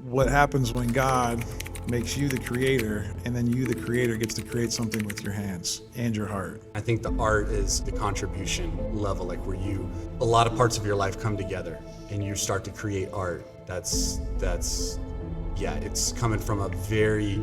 what happens when God makes you the creator, and then you, the creator, gets to create something with your hands and your heart. I think the art is the contribution level, like where a lot of parts of your life come together and you start to create art. Yeah, it's coming from a very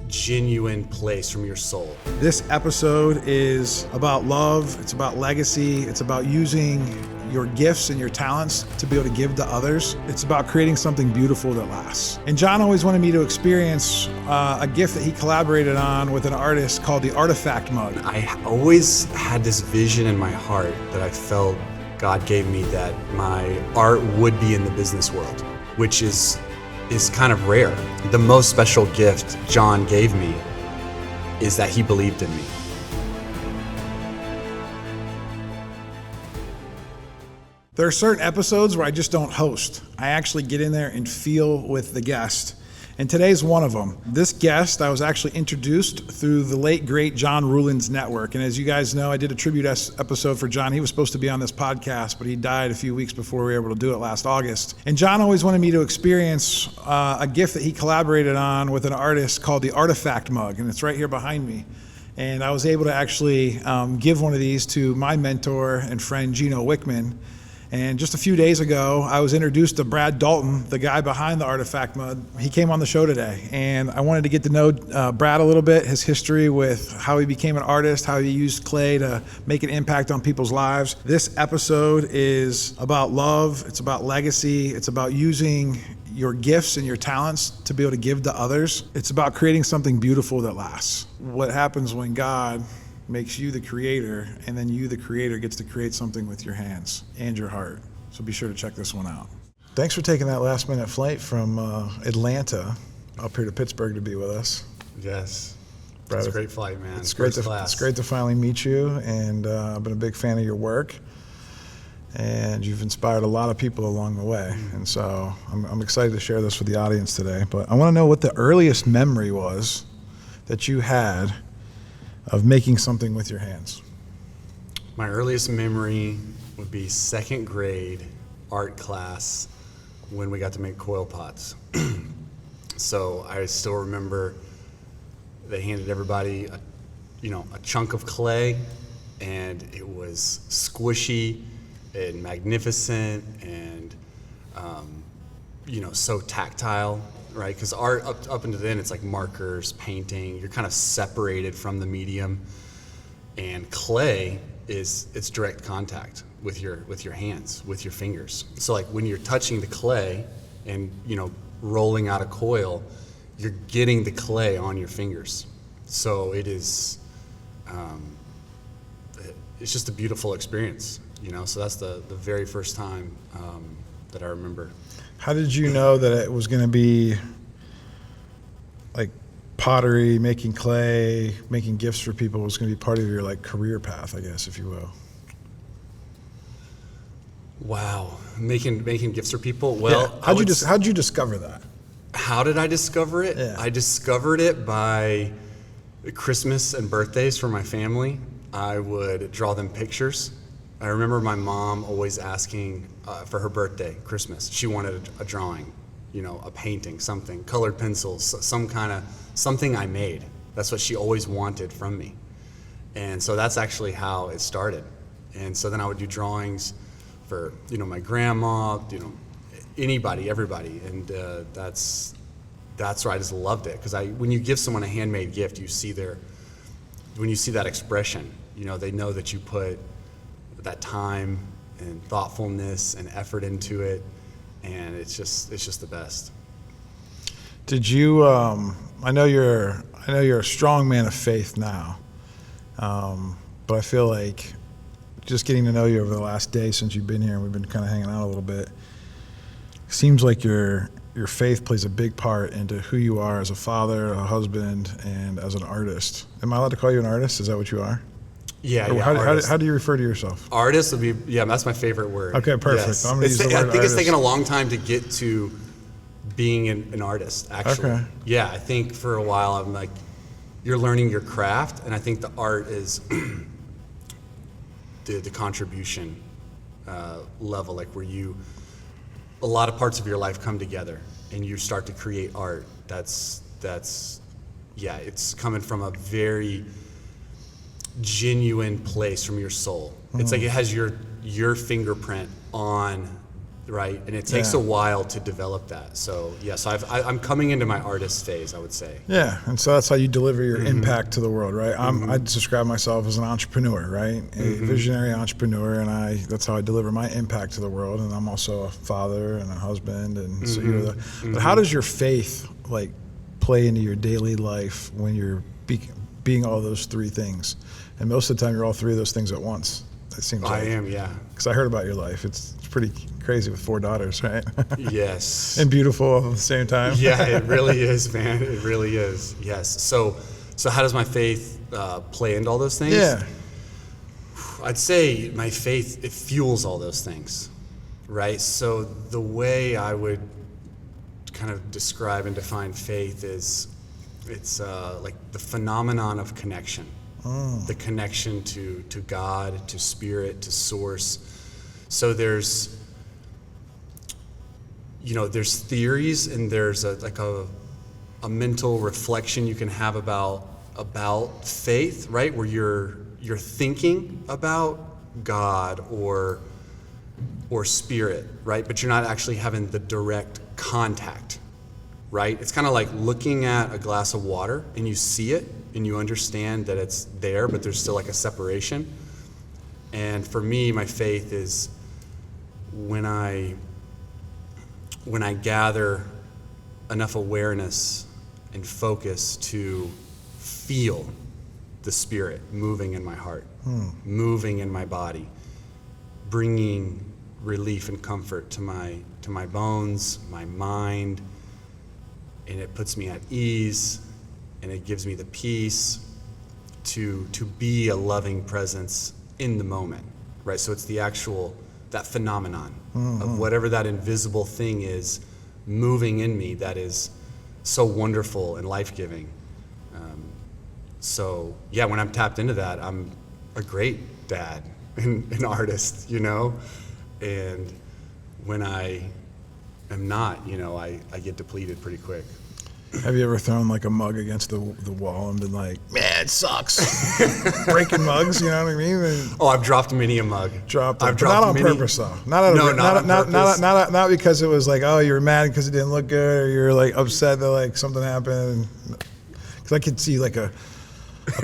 genuine place from your soul. This episode is about love, it's about legacy, it's about using your gifts and your talents to be able to give to others. It's about creating something beautiful that lasts. And John always wanted me to experience a gift that he collaborated on with an artist called the Artifact mug. I always had this vision in my heart that I felt God gave me, that my art would be in the business world, which is kind of rare. The most special gift John gave me is that he believed in me. There are certain episodes where I just don't host. I actually get in there and feel with the guest. And today's one of them. This guest, I was actually introduced through the late, great John Ruhlin's network. And as you guys know, I did a tribute episode for John. He was supposed to be on this podcast, but he died a few weeks before we were able to do it last August. And John always wanted me to experience a gift that he collaborated on with an artist called the Artifact mug. And it's right here behind me. And I was able to actually give one of these to my mentor and friend, Gino Wickman. And just a few days ago, I was introduced to Brad Dalton, the guy behind the Artifact mug. He came on the show today, and I wanted to get to know Brad a little bit, his history with how he became an artist, how he used clay to make an impact on people's lives. This episode is about love, it's about legacy, it's about using your gifts and your talents to be able to give to others. It's about creating something beautiful that lasts. What happens when God makes you the creator, and then you, the creator, gets to create something with your hands and your heart. So be sure to check this one out. Thanks for taking that last minute flight from Atlanta up here to Pittsburgh to be with us. Yes. Brad, It's a great flight, man. It's great to finally meet you, and I've been a big fan of your work, and you've inspired a lot of people along the way. And so I'm excited to share this with the audience today. But I want to know what the earliest memory was that you had of making something with your hands. My earliest memory would be second grade art class when we got to make coil pots. So I still remember they handed everybody a chunk of clay, and it was squishy and magnificent and so tactile. Right, because art up until then, it's like markers, painting. You're kind of separated from the medium, and clay it's direct contact with your hands, with your fingers. So like when you're touching the clay and rolling out a coil, you're getting the clay on your fingers. So it is, it's just a beautiful experience. So that's the very first time that I remember. How did you know that it was going to be like pottery, making clay, making gifts for people was going to be part of your like career path, I guess, if you will? Wow, making gifts for people. Well, yeah. How'd you discover that? How did I discover it? Yeah. I discovered it by Christmas and birthdays for my family. I would draw them pictures. I remember my mom always asking for her birthday, Christmas, she wanted a drawing, a painting, something, colored pencils, something I made. That's what she always wanted from me. And so that's actually how it started. And so then I would do drawings for, my grandma, anybody, everybody. And that's where I just loved it. Because when you give someone a handmade gift, when you see that expression, they know that you put that time and thoughtfulness and effort into it, and it's just the best. Did you? I know you're a strong man of faith now, but I feel like just getting to know you over the last day since you've been here, and we've been kind of hanging out a little bit. Seems like your faith plays a big part into who you are as a father, a husband, and as an artist. Am I allowed to call you an artist? Is that what you are? Yeah. How do you refer to yourself? Artist would be, that's my favorite word. Okay, perfect. Yes. I'm gonna use the word I think artist. it's taken a long time to get to being an artist, actually. Okay. Yeah, I think for a while I'm like, you're learning your craft, and I think the art is the contribution level, like where a lot of parts of your life come together and you start to create art, that's yeah, it's coming from a very genuine place from your soul. It's like it has your fingerprint on, right? And it takes a while to develop that. So I'm coming into my artist phase, I would say. Yeah, and so that's how you deliver your impact to the world, right? I describe myself as an entrepreneur, right? A visionary entrepreneur, and that's how I deliver my impact to the world. And I'm also a father and a husband, and so but how does your faith like play into your daily life when you're being all those three things? And most of the time, you're all three of those things at once. It seems like. I am, yeah. Because I heard about your life. It's pretty crazy with 4 daughters, right? Yes. And beautiful at the same time. Yeah, it really is, man. It really is. Yes. So how does my faith play into all those things? Yeah. I'd say my faith, it fuels all those things, right? So the way I would kind of describe and define faith is it's like the phenomenon of connection. The connection to God, to spirit, to source. So there's theories and there's a mental reflection you can have about faith, right? Where you're thinking about God or spirit, right? But you're not actually having the direct contact, right? It's kind of like looking at a glass of water and you see it and you understand that it's there, but there's still like a separation. And for me, my faith is when I gather enough awareness and focus to feel the spirit moving in my heart, moving in my body, bringing relief and comfort to my bones, my mind, and it puts me at ease, and it gives me the peace to be a loving presence in the moment, right? So it's that phenomenon of whatever that invisible thing is moving in me that is so wonderful and life-giving. So yeah, when I'm tapped into that, I'm a great dad and an artist, and when I am not, I get depleted pretty quick. Have you ever thrown like a mug against the wall and been like, man, it sucks? Breaking mugs, you know what I mean? I've dropped many a mug. Not on purpose though. Not because it was like, oh, you were mad because it didn't look good, or you're like upset that like something happened. Because I could see like a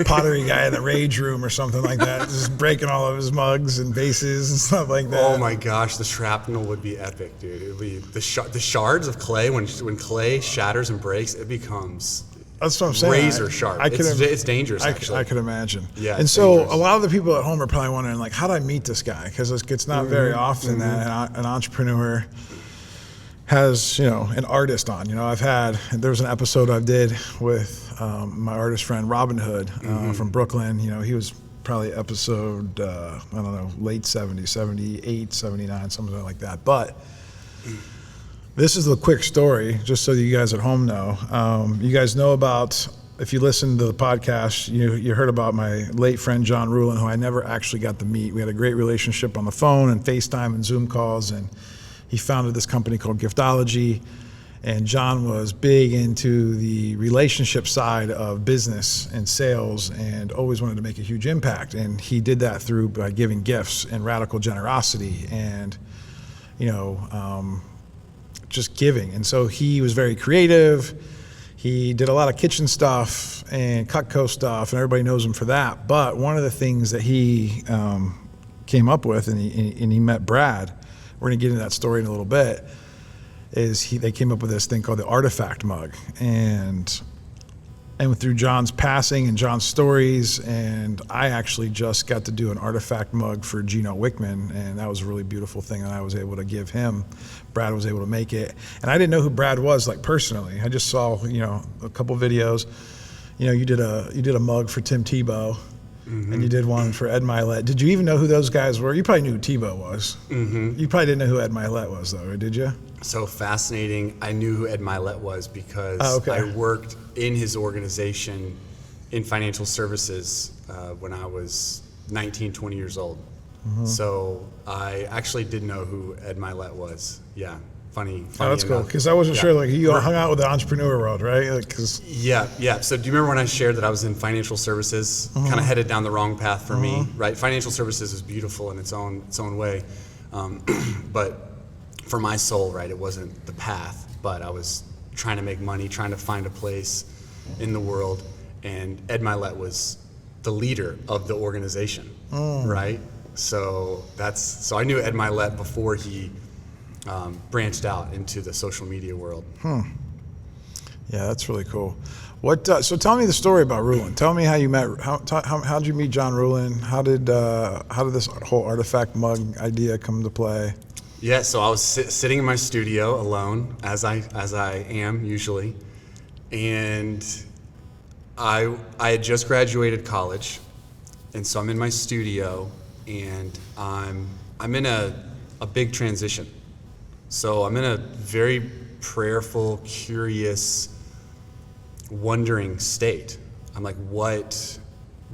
pottery guy in the rage room or something like that, just breaking all of his mugs and vases and stuff like that. Oh my gosh, the shrapnel would be epic, dude. It would be the shards of clay. When clay shatters and breaks, it becomes That's what I'm saying. Razor sharp. It's dangerous, actually. I could imagine. Yeah. And so dangerous. A lot of the people at home are probably wondering, like, how did I meet this guy? Because it's not very often that an entrepreneur has, an artist on. There was an episode I did with my artist friend Robin Hood from Brooklyn. He was probably episode, late 70s, 78, 79, something like that. But this is a quick story, just so you guys at home know. You guys know about, if you listen to the podcast, you heard about my late friend John Ruhlin, who I never actually got to meet. We had a great relationship on the phone and FaceTime and Zoom calls, and he founded this company called Giftology. And John was big into the relationship side of business and sales and always wanted to make a huge impact. And he did that by giving gifts and radical generosity and, just giving. And so he was very creative. He did a lot of kitchen stuff and Cutco stuff, and everybody knows him for that. But one of the things that he came up with, and he met Brad, we're going to get into that story in a little bit, is they came up with this thing called the Artifact mug. And through John's passing and John's stories, and I actually just got to do an Artifact mug for Gino Wickman, and that was a really beautiful thing that I was able to give him. Brad was able to make it. And I didn't know who Brad was, like, personally. I just saw, a couple videos. You did a mug for Tim Tebow, and you did one for Ed Milet. Did you even know who those guys were? You probably knew who Tebow was. You probably didn't know who Ed Milet was, though, did you? So fascinating. I knew who Ed Milet was because I worked in his organization in financial services when I was 19, 20 years old. So I actually did know who Ed Milet was. Yeah. funny. Oh, that's cool. enough. Because I wasn't Yeah. sure, like, you hung out with the entrepreneur world, right? Like, 'cause Yeah. So do you remember when I shared that I was in financial services, kind of headed down the wrong path for me, right? Financial services is beautiful in its own way, but for my soul, right, it wasn't the path. But I was trying to make money, trying to find a place in the world, and Ed Milet was the leader of the organization, right? So I knew Ed Milet before he branched out into the social media world. yeah, that's really cool. What? So tell me the story about Ruhlin. Tell me how you met. How did you meet John Ruhlin? How did this whole artifact mug idea come to play? Yeah, so I was sitting in my studio alone, as I am usually, and I had just graduated college, and so I'm in my studio, and I'm in a big transition. So I'm in a very prayerful, curious, wondering state. I'm like, what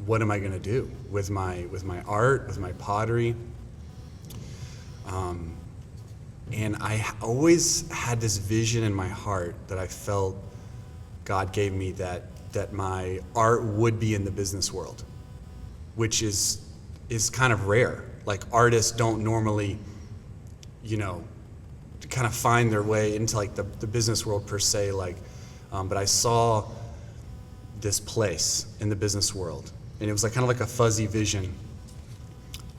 am I gonna do with my art, with my pottery? And I always had this vision in my heart that I felt God gave me that my art would be in the business world, which is kind of rare. Like, artists don't normally, kind of find their way into like the business world per se. But I saw this place in the business world, and it was like kind of like a fuzzy vision.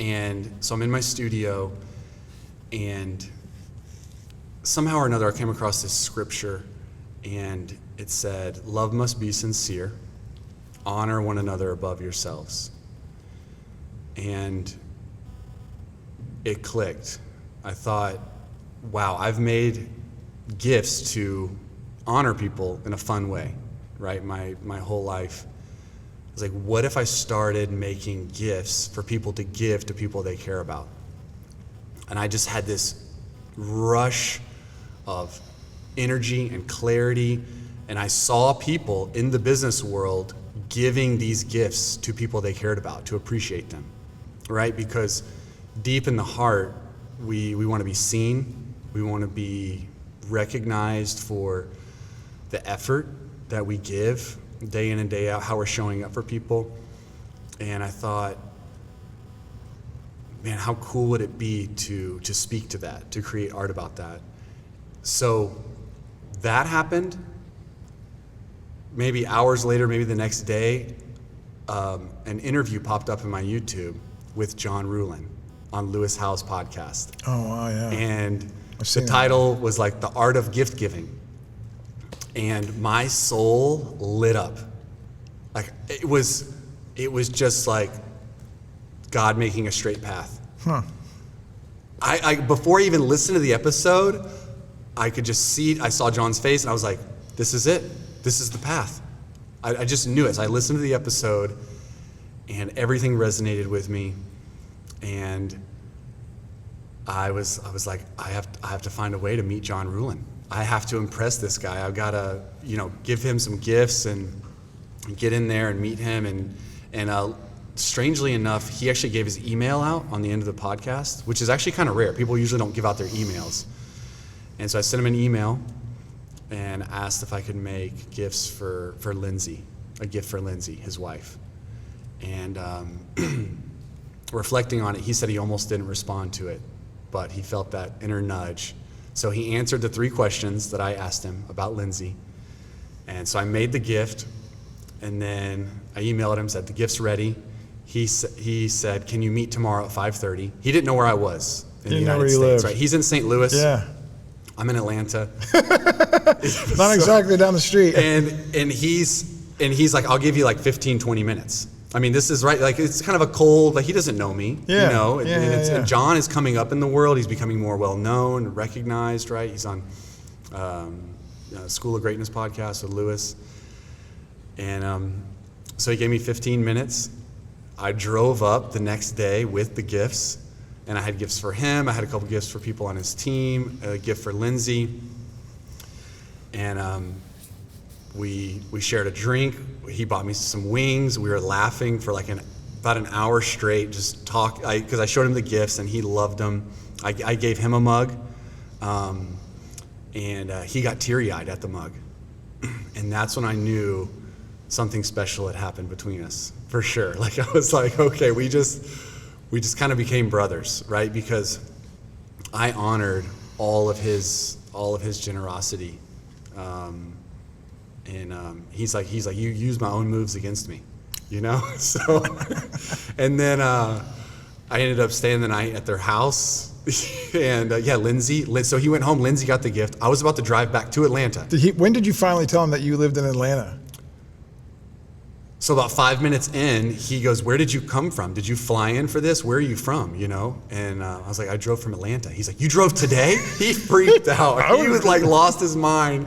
And so I'm in my studio, and somehow or another I came across this scripture, and it said, "Love must be sincere, honor one another above yourselves." And it clicked. I thought, wow, I've made gifts to honor people in a fun way, right? My whole life. I was like, what if I started making gifts for people to give to people they care about? And I just had this rush of energy and clarity, and I saw people in the business world giving these gifts to people they cared about, to appreciate them, right? Because deep in the heart, we want to be seen, we want to be recognized for the effort that we give day in and day out, how we're showing up for people. And I thought, man, how cool would it be to speak to that, to create art about that? So that happened. Maybe hours later, maybe the next day, an interview popped up in my YouTube with John Ruhlin on Lewis Howe's podcast. Oh, wow, yeah. And the title was like The Art of Gift Giving. And my soul lit up. Like, it was just like God making a straight path. I before I even listened to the episode, I could just see, I saw John's face, and I was like, this is it. This is the path. I just knew it. So I listened to the episode, and everything resonated with me. And I was like, I have to find a way to meet John Ruhlin. I have to impress this guy. I've got to, give him some gifts and get in there and meet him. And strangely enough, he actually gave his email out on the end of the podcast, which is actually kind of rare. People usually don't give out their emails. And so I sent him an email and asked if I could make gifts for Lindsay, a gift for Lindsay, his wife. And reflecting on it, he said he almost didn't respond to it, but he felt that inner nudge. So he answered the 3 questions that I asked him about Lindsay. And so I made the gift, and then I emailed him, said, the gift's ready. He said, can you meet tomorrow at 5:30? He didn't know where I was in the United States, right? He's in St. Louis. Yeah. I'm in Atlanta. Not exactly down the street. And he's like, I'll give you like 15, 20 minutes. I mean, this is right. Like, it's kind of a cold, like, he doesn't know me, And John is coming up in the world. He's becoming more well-known, recognized, right? He's on School of Greatness podcast with Lewis. And so he gave me 15 minutes. I drove up the next day with the gifts, and I had gifts for him. I had a couple gifts for people on his team, a gift for Lindsay. And we shared a drink. He bought me some wings. We were laughing for like about an hour straight, just because I showed him the gifts and he loved them. I gave him a mug. and he got teary-eyed at the mug. And that's when I knew something special had happened between us, for sure. Like, I was like, okay, we just kind of became brothers, right? Because I honored all of his generosity. He's like, you use my own moves against me, you know? So, and then I ended up staying the night at their house. And Lindsay, so he went home, Lindsay got the gift. I was about to drive back to Atlanta. When did you finally tell him that you lived in Atlanta? So about 5 minutes in, he goes, where did you come from? Did you fly in for this? Where are you from, you know? And I was like, I drove from Atlanta. He's like, you drove today? He freaked out. He was like, lost his mind.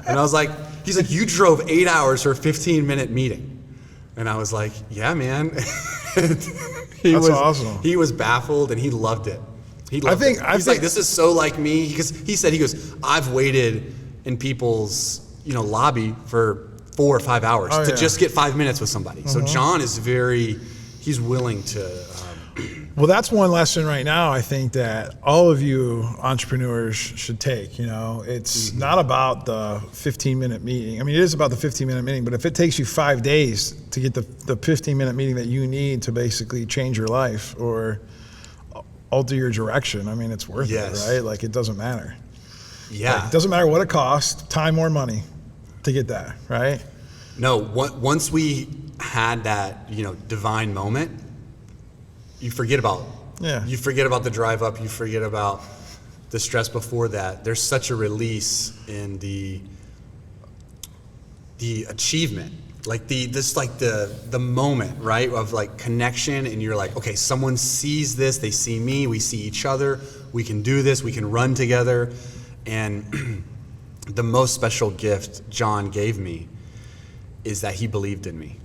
And I was like, he's like, you drove 8 hours for a 15-minute meeting. And I was like, yeah, man. That's awesome. He was baffled, and he loved it. He's like, this is so like me. Because he goes, I've waited in people's, lobby for 4 or 5 hours to just get 5 minutes with somebody. So John is he's willing to. Well, that's one lesson right now, I think, that all of you entrepreneurs should take. It's not about the 15-minute meeting. I mean, it is about the 15-minute meeting, but if it takes you 5 days to get the 15-minute meeting that you need to basically change your life or alter your direction, I mean, it's worth it, right? Like, it doesn't matter. Yeah. Like, it doesn't matter what it costs, time or money, to get that, right? No, once we had that, divine moment, you forget about the drive up, you forget about the stress before that. There's such a release in the achievement, like the moment, right, of like connection, and you're like, okay, someone sees this, they see me, we see each other, we can do this, we can run together. And the most special gift John gave me is that he believed in me.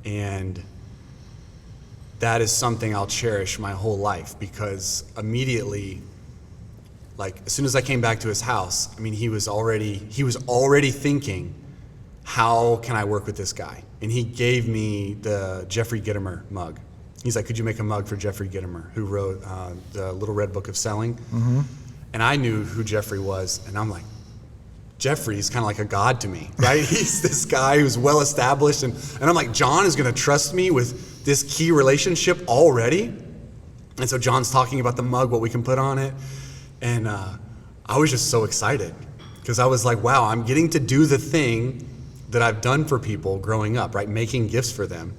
And that is something I'll cherish my whole life, because immediately, like, as soon as I came back to his house, I mean, he was already thinking, how can I work with this guy? And he gave me the Jeffrey Gitomer mug. He's like, could you make a mug for Jeffrey Gitomer, who wrote the Little Red Book of Selling? And I knew who Jeffrey was, and I'm like, Jeffrey's kind of like a god to me, right? He's this guy who's well established, and I'm like, John is going to trust me with this key relationship already? And so John's talking about the mug, what we can put on it, and I was just so excited, because I was like, wow, I'm getting to do the thing that I've done for people growing up, right? Making gifts for them.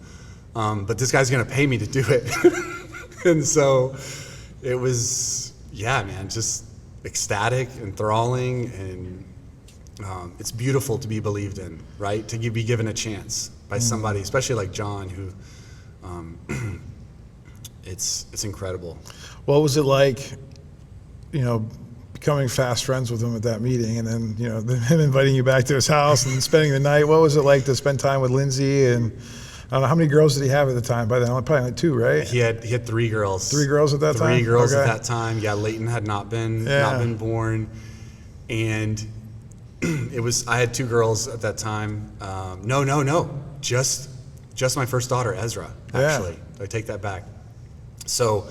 But this guy's going to pay me to do it. And so it was, yeah, man, just ecstatic, enthralling, and it's beautiful to be believed in, right? To be given a chance by somebody, especially like John, who it's incredible. What was it like, becoming fast friends with him at that meeting, and then, him inviting you back to his house and spending the night? What was it like to spend time with Lindsay? And I don't know, how many girls did he have at the time by then? Probably like 2, right? He had 3 girls. 3 girls at that time? 3 girls at that time. Yeah, Leighton had not been born. And I had 2 girls at that time. No. Just my first daughter, Ezra, actually. I take that back. So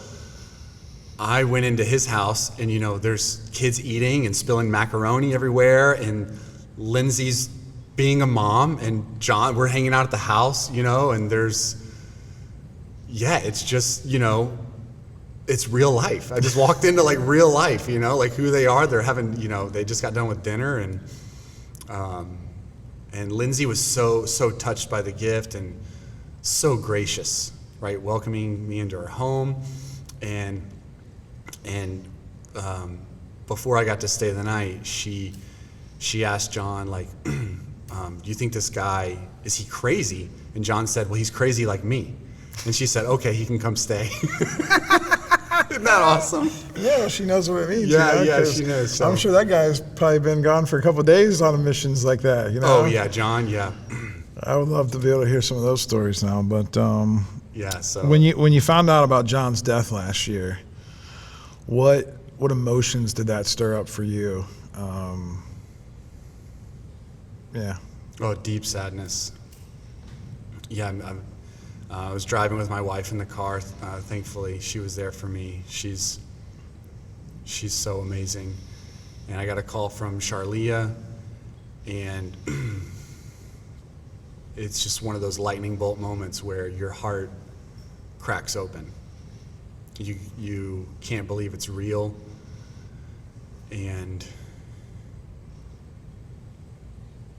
I went into his house, and there's kids eating and spilling macaroni everywhere, and Lindsay's being a mom, and John, we're hanging out at the house, and it's just, it's real life. I just walked into like real life, like who they are. They're having, they just got done with dinner, and Lindsay was so touched by the gift and so gracious, right? Welcoming me into her home. And before I got to stay the night, she asked John, like, do you think this guy, is he crazy? And John said, well, he's crazy like me. And she said, okay, he can come stay. Isn't that awesome? Yeah, she knows what it means. Yeah, she knows. So. I'm sure that guy's probably been gone for a couple of days on missions like that. Oh yeah, John. Yeah. I would love to be able to hear some of those stories now. But yeah. So when you found out about John's death last year, what emotions did that stir up for you? Yeah. Oh, deep sadness. Yeah, I was driving with my wife in the car. Thankfully, she was there for me. She's so amazing, And I got a call from Charlia, and it's just one of those lightning bolt moments where your heart cracks open. You can't believe it's real, and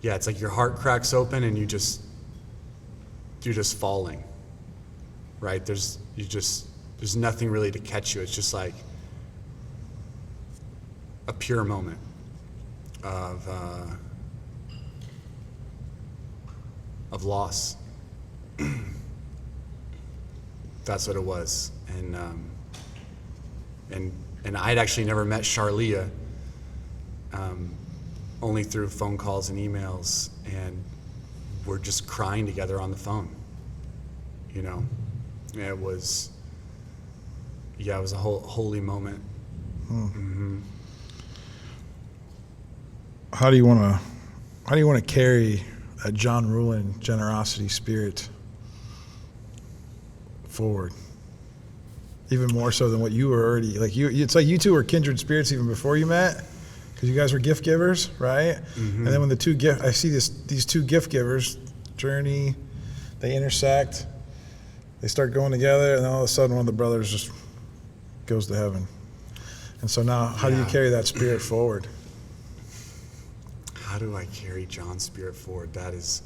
yeah, it's like your heart cracks open and you're just falling, right? There's nothing really to catch you. It's just like a pure moment of loss. That's what it was. And I'd actually never met Charlia, only through phone calls and emails, and we're just crying together on the phone. It was a holy moment. Mm-hmm. How do you want to carry that John Ruhlin generosity spirit forward? Even more so than what you were already, it's like you two were kindred spirits even before you met, because you guys were gift givers, right? Mm-hmm. And then when I see these two gift givers journey, they intersect, they start going together, and then all of a sudden one of the brothers just goes to heaven. And so now, how do you carry that spirit forward? How do I carry John's spirit forward? That's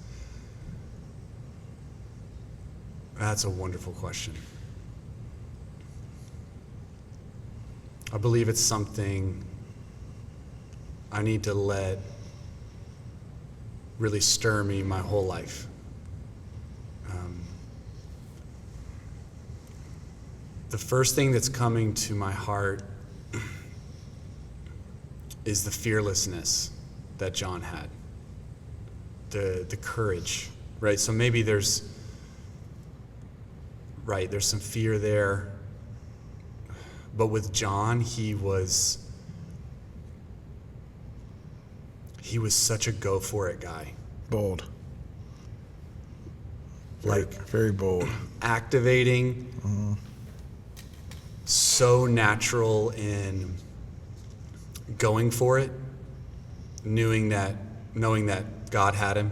a wonderful question. I believe it's something I need to let really stir me my whole life. The first thing that's coming to my heart is the fearlessness that John had, the courage, right? So maybe there's some fear there, but with John, he was such a go for it guy. Bold. Very bold. Activating, so natural in going for it, knowing that God had him.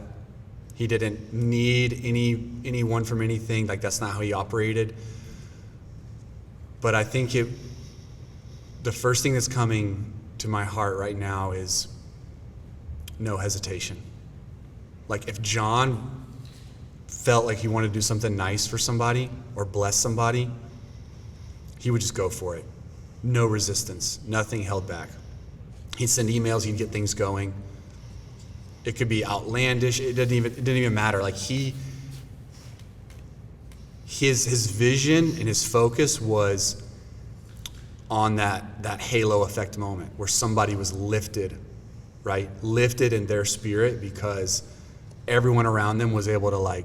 He didn't need anyone from anything. That's not how he operated. But I think the first thing that's coming to my heart right now is no hesitation. If John felt like he wanted to do something nice for somebody or bless somebody, he would just go for it. No resistance, nothing held back. He'd send emails, he'd get things going. It could be outlandish, it didn't even matter. His vision and his focus was on that halo effect moment where somebody was lifted, right? Lifted in their spirit because everyone around them was able to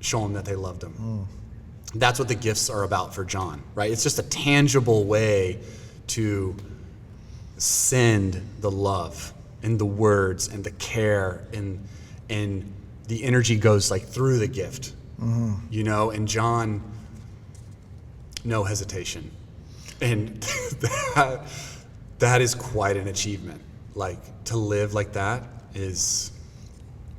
show them that they loved him. That's what the gifts are about for John, right? It's just a tangible way to send the love and the words and the care and the energy goes through the gift, and John, no hesitation. And that is quite an achievement. To live like that is...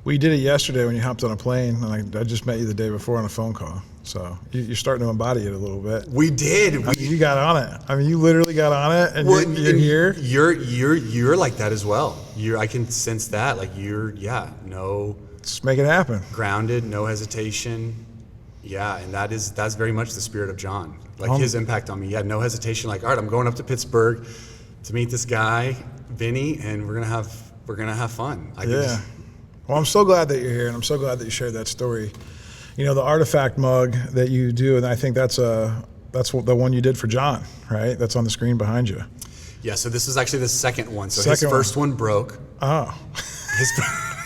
We did it yesterday when you hopped on a plane, and I just met you the day before on a phone call. So you're starting to embody it a little bit. We did. You got on it. You literally got on it, and you're here. You're like that as well. I can sense that. No. Just make it happen. Grounded, no hesitation. Yeah, and that's very much the spirit of John. His impact on me. Yeah, no hesitation. All right, I'm going up to Pittsburgh to meet this guy, Vinny, and we're gonna have fun. Well, I'm so glad that you're here, and I'm so glad that you shared that story. The artifact mug that you do, and I think that's the one you did for John, right? That's on the screen behind you. Yeah, so this is actually the second one. So his first one broke. Oh.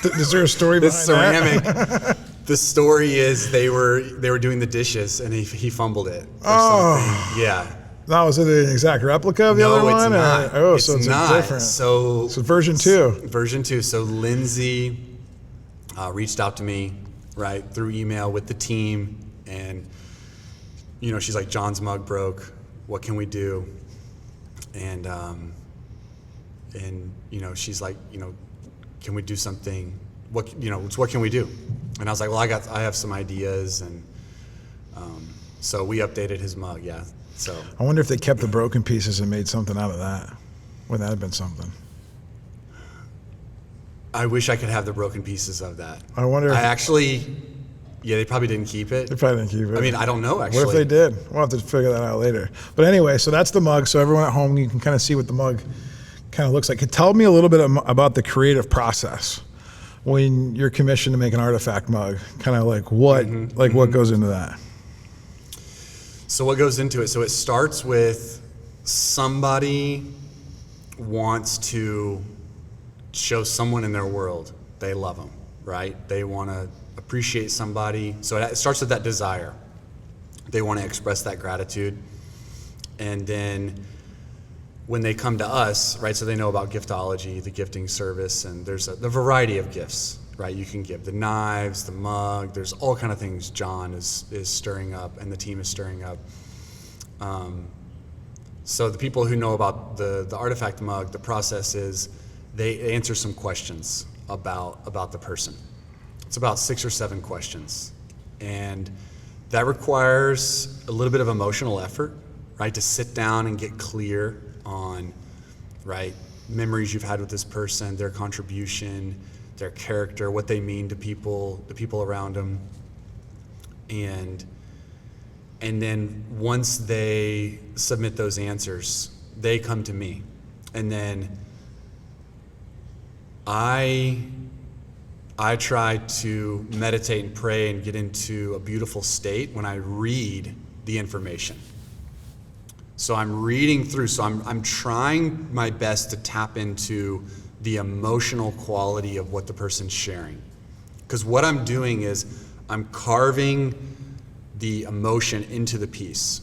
Is there a story behind ceramic, that? The story is they were doing the dishes and he fumbled it or something. Yeah. Now, is it an exact replica of the other one? No, it's not. So it's not. Different. So version 2. Version 2. So Lindsay reached out to me, right, through email with the team, and she's like, John's mug broke. What can we do? And she's like, can we do something? What can we do? And I was like, well, I have some ideas, and so we updated his mug. Yeah. So I wonder if they kept the broken pieces and made something out of that. Would that have been something? I wish I could have the broken pieces of that. I wonder. They probably didn't keep it. They probably didn't keep it. I mean, I don't know, actually. What if they did? We'll have to figure that out later. But anyway, so that's the mug. So everyone at home, you can kind of see what the mug kind of looks like. Tell me a little bit about the creative process when you're commissioned to make an artifact mug. Kind of like what, what goes into that? So what goes into it? So it starts with somebody wants to show someone in their world they love them, right? They want to appreciate somebody. So it starts with that desire. They want to express that gratitude. And then when they come to us, right, so they know about giftology, the gifting service, and there's the variety of gifts, right? You can give the knives, the mug, there's all kind of things John is stirring up and the team is stirring up. So the people who know about the artifact mug, the process is they answer some questions about the person. It's about 6 or 7 questions. And that requires a little bit of emotional effort, right? To sit down and get clear on, right, memories you've had with this person, their contribution, their character, what they mean to people, the people around them. And then once they submit those answers, they come to me. And then I try to meditate and pray and get into a beautiful state when I read the information. So I'm reading through, so I'm trying my best to tap into the emotional quality of what the person's sharing. Because what I'm doing is I'm carving the emotion into the piece,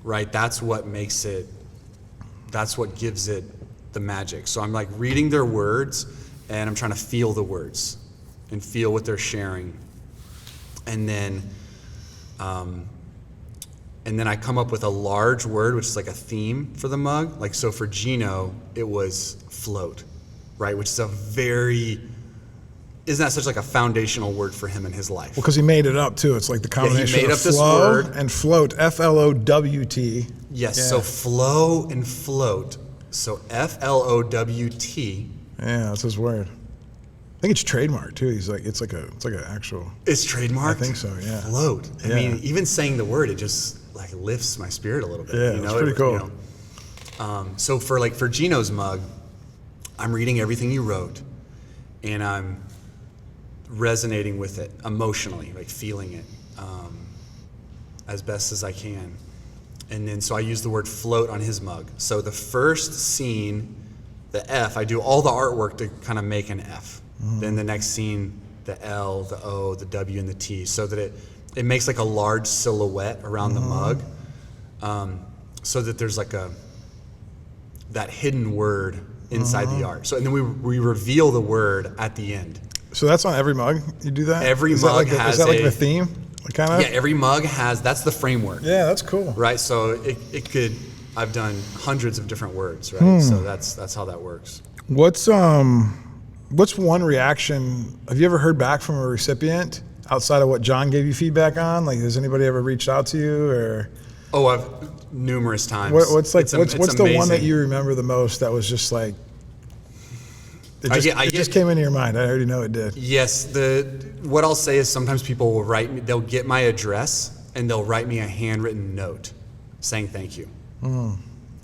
right? That's what makes it, that's what gives it the magic. So I'm like reading their words and I'm trying to feel the words and feel what they're sharing. And then I come up with a large word, which is like a theme for the mug. Like, so for Gino, it was float, right? Which is isn't that such like a foundational word for him in his life? Well, because he made it up too. It's like the combination he made of up this flow word. And float, F-L-O-W-T. Yes, Yeah. so flow and float. So F-L-O-W-T. Yeah, that's his word. I think it's trademarked too. He's like, it's like an actual. It's trademarked? I think so, yeah. Float. I Yeah. mean, even saying the word, it just like lifts my spirit a little bit. Yeah, it's pretty cool. So for Gino's mug, I'm reading everything you wrote, and I'm resonating with it emotionally, like feeling it as best as I can. And then so I use the word float on his mug. So the first scene, the F, I do all the artwork to kind of make an F. Then the next scene, the L, the O, the W, and the T, so that it makes like a large silhouette around the mug, so that there's like that hidden word inside the art. So and then we reveal the word at the end. So that's on every mug? You do that? Every is mug that like has is that like the theme? Kind of? Yeah, every mug has, that's the framework. Yeah, that's cool. Right, so it could, I've done hundreds of different words, right? So that's how that works. What's one reaction? Have you ever heard back from a recipient outside of what John gave you feedback on? Like, has anybody ever reached out to you, or? Oh, I've numerous times. What's the amazing. one that you remember the most that was just like? It just came into your mind. I already know it did. Yes, what I'll say is sometimes people will write me. They'll get my address and they'll write me a handwritten note saying thank you. A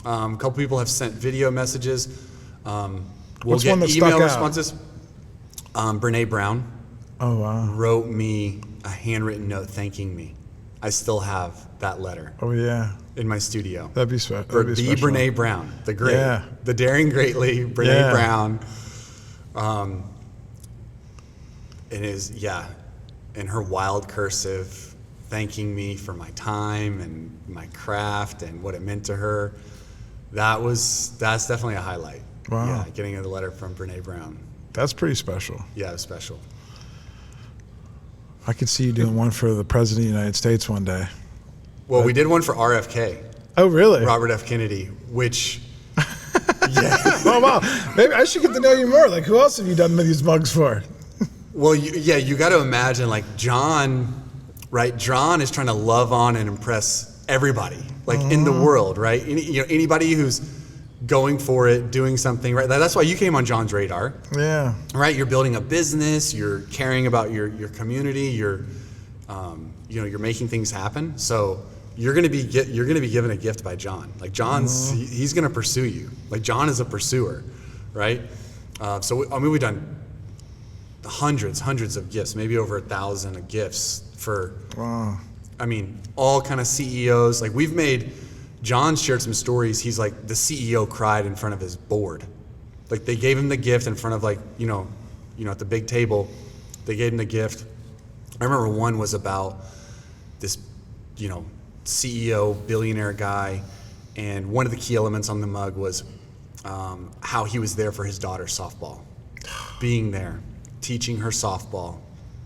couple people have sent video messages. We'll What's get one that email stuck out? responses. Brene Brown Oh wow. wrote me a handwritten note thanking me. I still have that letter Oh yeah. in my studio. That'd be special. The Brene Brown, the great, Yeah. the daring greatly, Brene Yeah. Brown. In her wild cursive, thanking me for my time and my craft and what it meant to her. That's definitely a highlight. Wow. Yeah, getting a letter from Brene Brown. That's pretty special. Yeah, it was special. I could see you doing one for the President of the United States one day. Well, we did one for RFK. Oh really? Robert F. Kennedy, which, Oh, wow. Maybe I should get to know you more. Like, who else have you done these mugs for? Well, you got to imagine, like, John, right? John is trying to love on and impress everybody, like, in the world, right? Anybody who's going for it, doing something, right? That's why you came on John's radar. Yeah. Right? You're building a business, you're caring about your community, you're making things happen. So you're going to be given a gift by John. Like, he's going to pursue you. Like, John is a pursuer, right? We've done hundreds of gifts, maybe over 1,000 of gifts for, all kind of CEOs. Like, John shared some stories. He's like, the CEO cried in front of his board. Like, they gave him the gift in front of, like, at the big table, they gave him the gift. I remember one was about this, CEO, billionaire guy, and one of the key elements on the mug was how he was there for his daughter's softball. Being there, teaching her softball,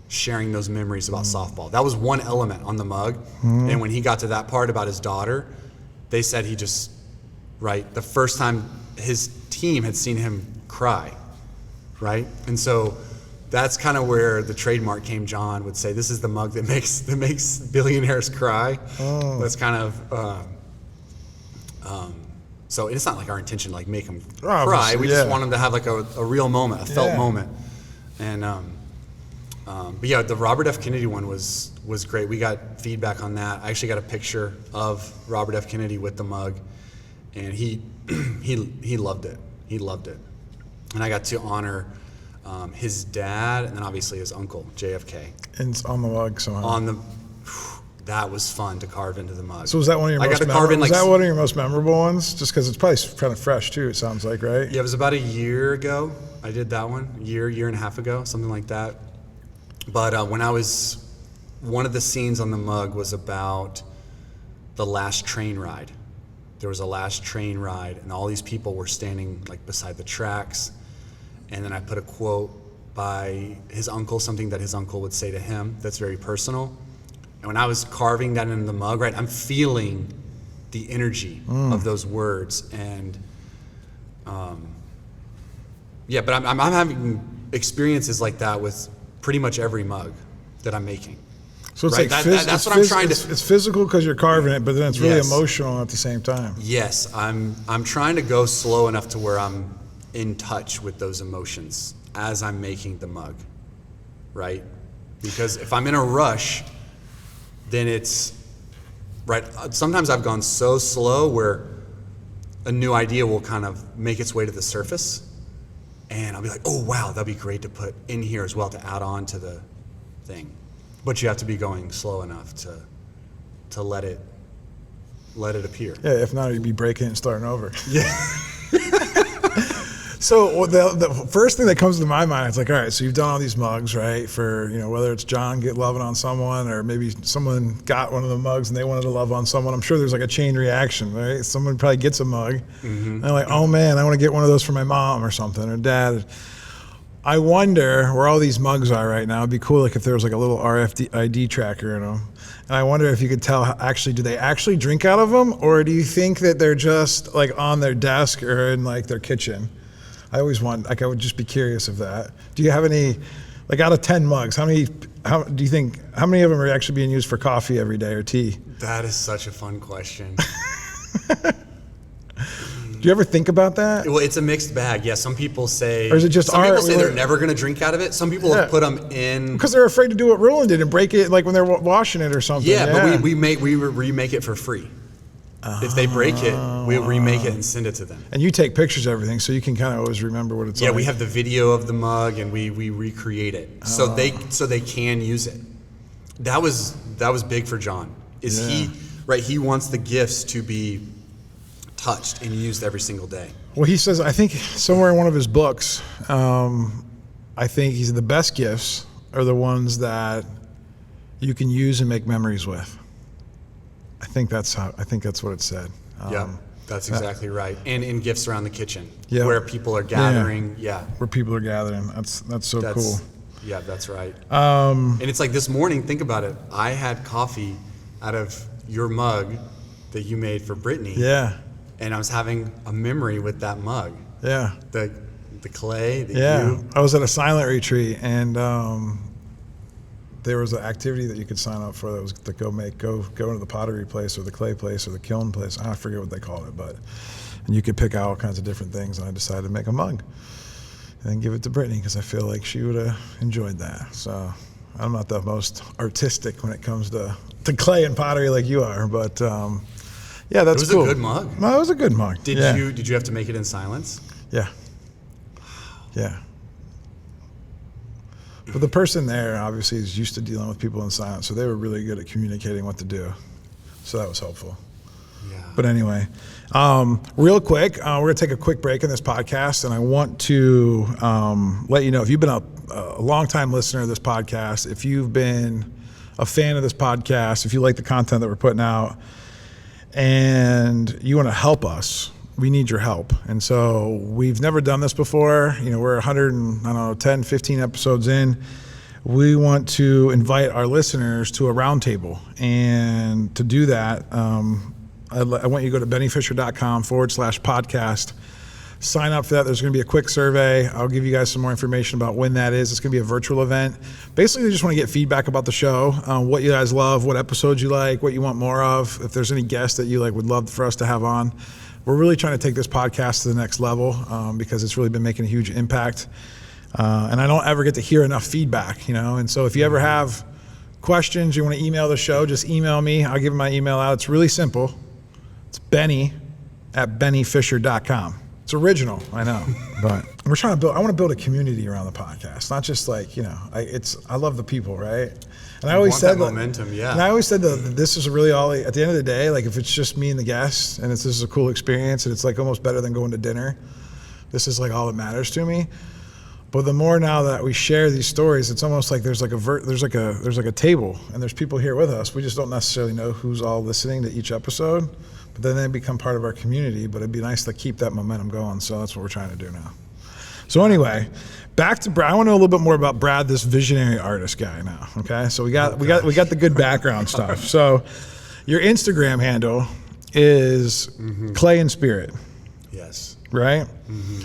sharing those memories about softball. That was one element on the mug. And when he got to that part about his daughter, they said the first time his team had seen him cry, right? And so that's kind of where the trademark came. John would say, this is the mug that makes billionaires cry. That's kind of, so it's not like our intention to, like, make them cry. We just want them to have, like, a real moment, a felt moment. And, but yeah, the Robert F. Kennedy one was great. We got feedback on that. I actually got a picture of Robert F. Kennedy with the mug, and he loved it. He loved it. And I got to honor his dad, and then obviously his uncle, JFK. And it's on the mug somehow. That was fun to carve into the mug. So was that one of your one of your most memorable ones? Just because it's probably kind of fresh too, it sounds like, right? Yeah, it was about a year ago. I did that one, year and a half ago, something like that. But one of the scenes on the mug was about the last train ride. There was a last train ride, and all these people were standing, like, beside the tracks. And then I put a quote by his uncle, something that his uncle would say to him that's very personal. And when I was carving that into the mug, right, I'm feeling the energy of those words. And but I'm having experiences like that with pretty much every mug that I'm making. So it's right? like that's what I'm trying to. It's physical because you're carving it, but then it's really emotional at the same time. Yes, I'm trying to go slow enough to where I'm in touch with those emotions as I'm making the mug, right? Because if I'm in a rush, then it's right. Sometimes I've gone so slow where a new idea will kind of make its way to the surface, and I'll be like, oh wow, that'd be great to put in here as well to add on to the thing. But you have to be going slow enough to let it appear. Yeah, if not, you'd be breaking it and starting over. Yeah. So the first thing that comes to my mind is like, all right, so you've done all these mugs, right? For, whether it's John loving on someone, or maybe someone got one of the mugs and they wanted to love on someone. I'm sure there's like a chain reaction, right? Someone probably gets a mug, and they're like, oh man, I want to get one of those for my mom or something, or dad. I wonder where all these mugs are right now. It'd be cool, like, if there was like a little RFID tracker in them. And I wonder if you could tell, do they actually drink out of them, or do you think that they're just like on their desk or in like their kitchen? I always I would just be curious of that. Do you have any, like, out of 10 mugs, how many of them are actually being used for coffee every day or tea? That is such a fun question. Do you ever think about that? Well, it's a mixed bag. Yeah, some people say. Or is it just some people say they're never going to drink out of it. Some people have put them in because they're afraid to do what Ruhlin did and break it, like when they're washing it or something. Yeah, but we remake it for free. If they break it, we remake it and send it to them. And you take pictures of everything, so you can kind of always remember what it's like. Yeah, we have the video of the mug, and we recreate it so they can use it. That was big for John. He wants the gifts to be touched and used every single day. Well, he says, I think somewhere in one of his books, I think he's the best gifts are the ones that you can use and make memories with. I think that's what it said. Yeah, that's exactly right. And in gifts around the kitchen, yeah, where people are gathering. Yeah. Where people are gathering. That's so cool. Yeah, that's right. And it's like this morning, think about it. I had coffee out of your mug that you made for Brittany. Yeah. And I was having a memory with that mug. Yeah. The clay, the Yeah. you. I was at a silent retreat, and there was an activity that you could sign up for that was to go into the pottery place or the clay place or the kiln place. I forget what they called it, and you could pick out all kinds of different things, and I decided to make a mug and then give it to Brittany because I feel like she would have enjoyed that. So I'm not the most artistic when it comes to clay and pottery like you are, but yeah, that's cool. It was a good mug. No, it was a good mug. Did you have to make it in silence? Yeah. Yeah. But the person there obviously is used to dealing with people in silence, so they were really good at communicating what to do. So that was helpful. Yeah. But anyway, real quick, we're going to take a quick break in this podcast, and I want to let you know, if you've been a long-time listener of this podcast, if you've been a fan of this podcast, if you like the content that we're putting out, and you want to help us, we need your help. And so we've never done this before. We're 110, 15 episodes in. We want to invite our listeners to a roundtable. And to do that, I want you to go to bennyfisher.com/podcast. Sign up for that. There's going to be a quick survey. I'll give you guys some more information about when that is. It's going to be a virtual event. Basically, we just want to get feedback about the show, what you guys love, what episodes you like, what you want more of. If there's any guests that you would love for us to have on. We're really trying to take this podcast to the next level because it's really been making a huge impact. And I don't ever get to hear enough feedback, And so if you ever have questions, you want to email the show, just email me. I'll give my email out. It's really simple. It's benny@bennyfisher.com. It's original, I know, but we're trying to I want to build a community around the podcast, not just I love the people, right? And I always said that momentum, yeah. And I always said that this is really all, at the end of the day, if it's just me and the guests and this is a cool experience and it's almost better than going to dinner, this is all that matters to me. But the more now that we share these stories, it's almost like there's a table and there's people here with us. We just don't necessarily know who's all listening to each episode, but then they become part of our community. But it'd be nice to keep that momentum going. So that's what we're trying to do now. So anyway, back to Brad. I want to know a little bit more about Brad, this visionary artist guy now. Okay, so we got the good background stuff. So your Instagram handle is Clay and Spirit. Yes. Right. Mm-hmm.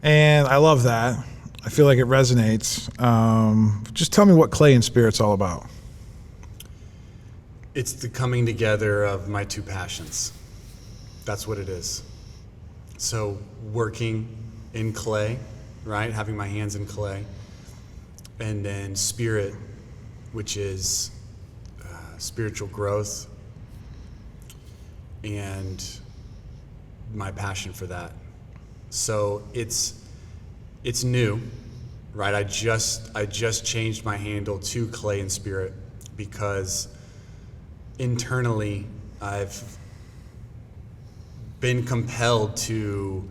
And I love that. I feel like it resonates. Just tell me what Clay and Spirit's all about. It's the coming together of my two passions. That's what it is. So working in clay, right? Having my hands in clay. And then spirit, which is spiritual growth and my passion for that. So it's new, right? I just changed my handle to Clay and Spirit because internally I've been compelled to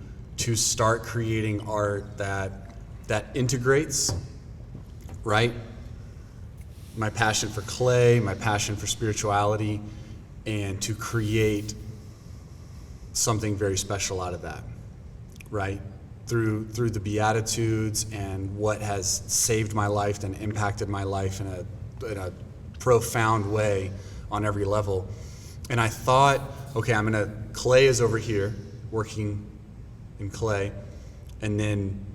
start creating art that integrates, right? My passion for clay, my passion for spirituality, and to create something very special out of that, right? Through the Beatitudes and what has saved my life and impacted my life in a profound way on every level. And I thought, okay, clay is over here, working in clay, and then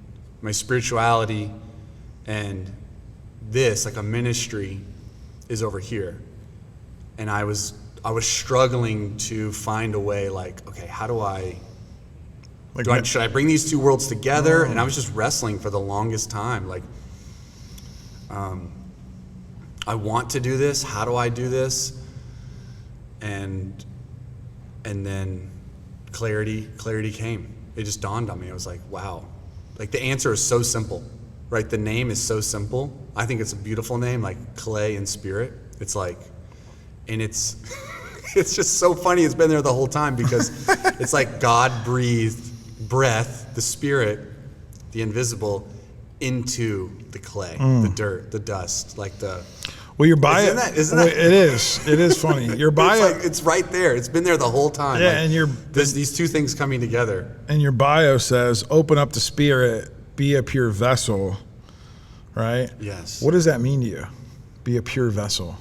my spirituality and this, a ministry, is over here. And I was struggling to find a way, okay, how do I, should I bring these two worlds together? And I was just wrestling for the longest time. I want to do this. How do I do this? And then clarity came. It just dawned on me. I was like, wow. The answer is so simple, right? The name is so simple. I think it's a beautiful name, Clay and Spirit. It's and it's it's just so funny. It's been there the whole time because it's God breathed breath, the spirit, the invisible, into the clay, the dirt, the dust, Well, your bio, isn't that? It is funny. Your bio, it's right there. It's been there the whole time. Yeah, and there's these two things coming together. And your bio says, "Open up the spirit, be a pure vessel." Right? Yes. What does that mean to you? Be a pure vessel.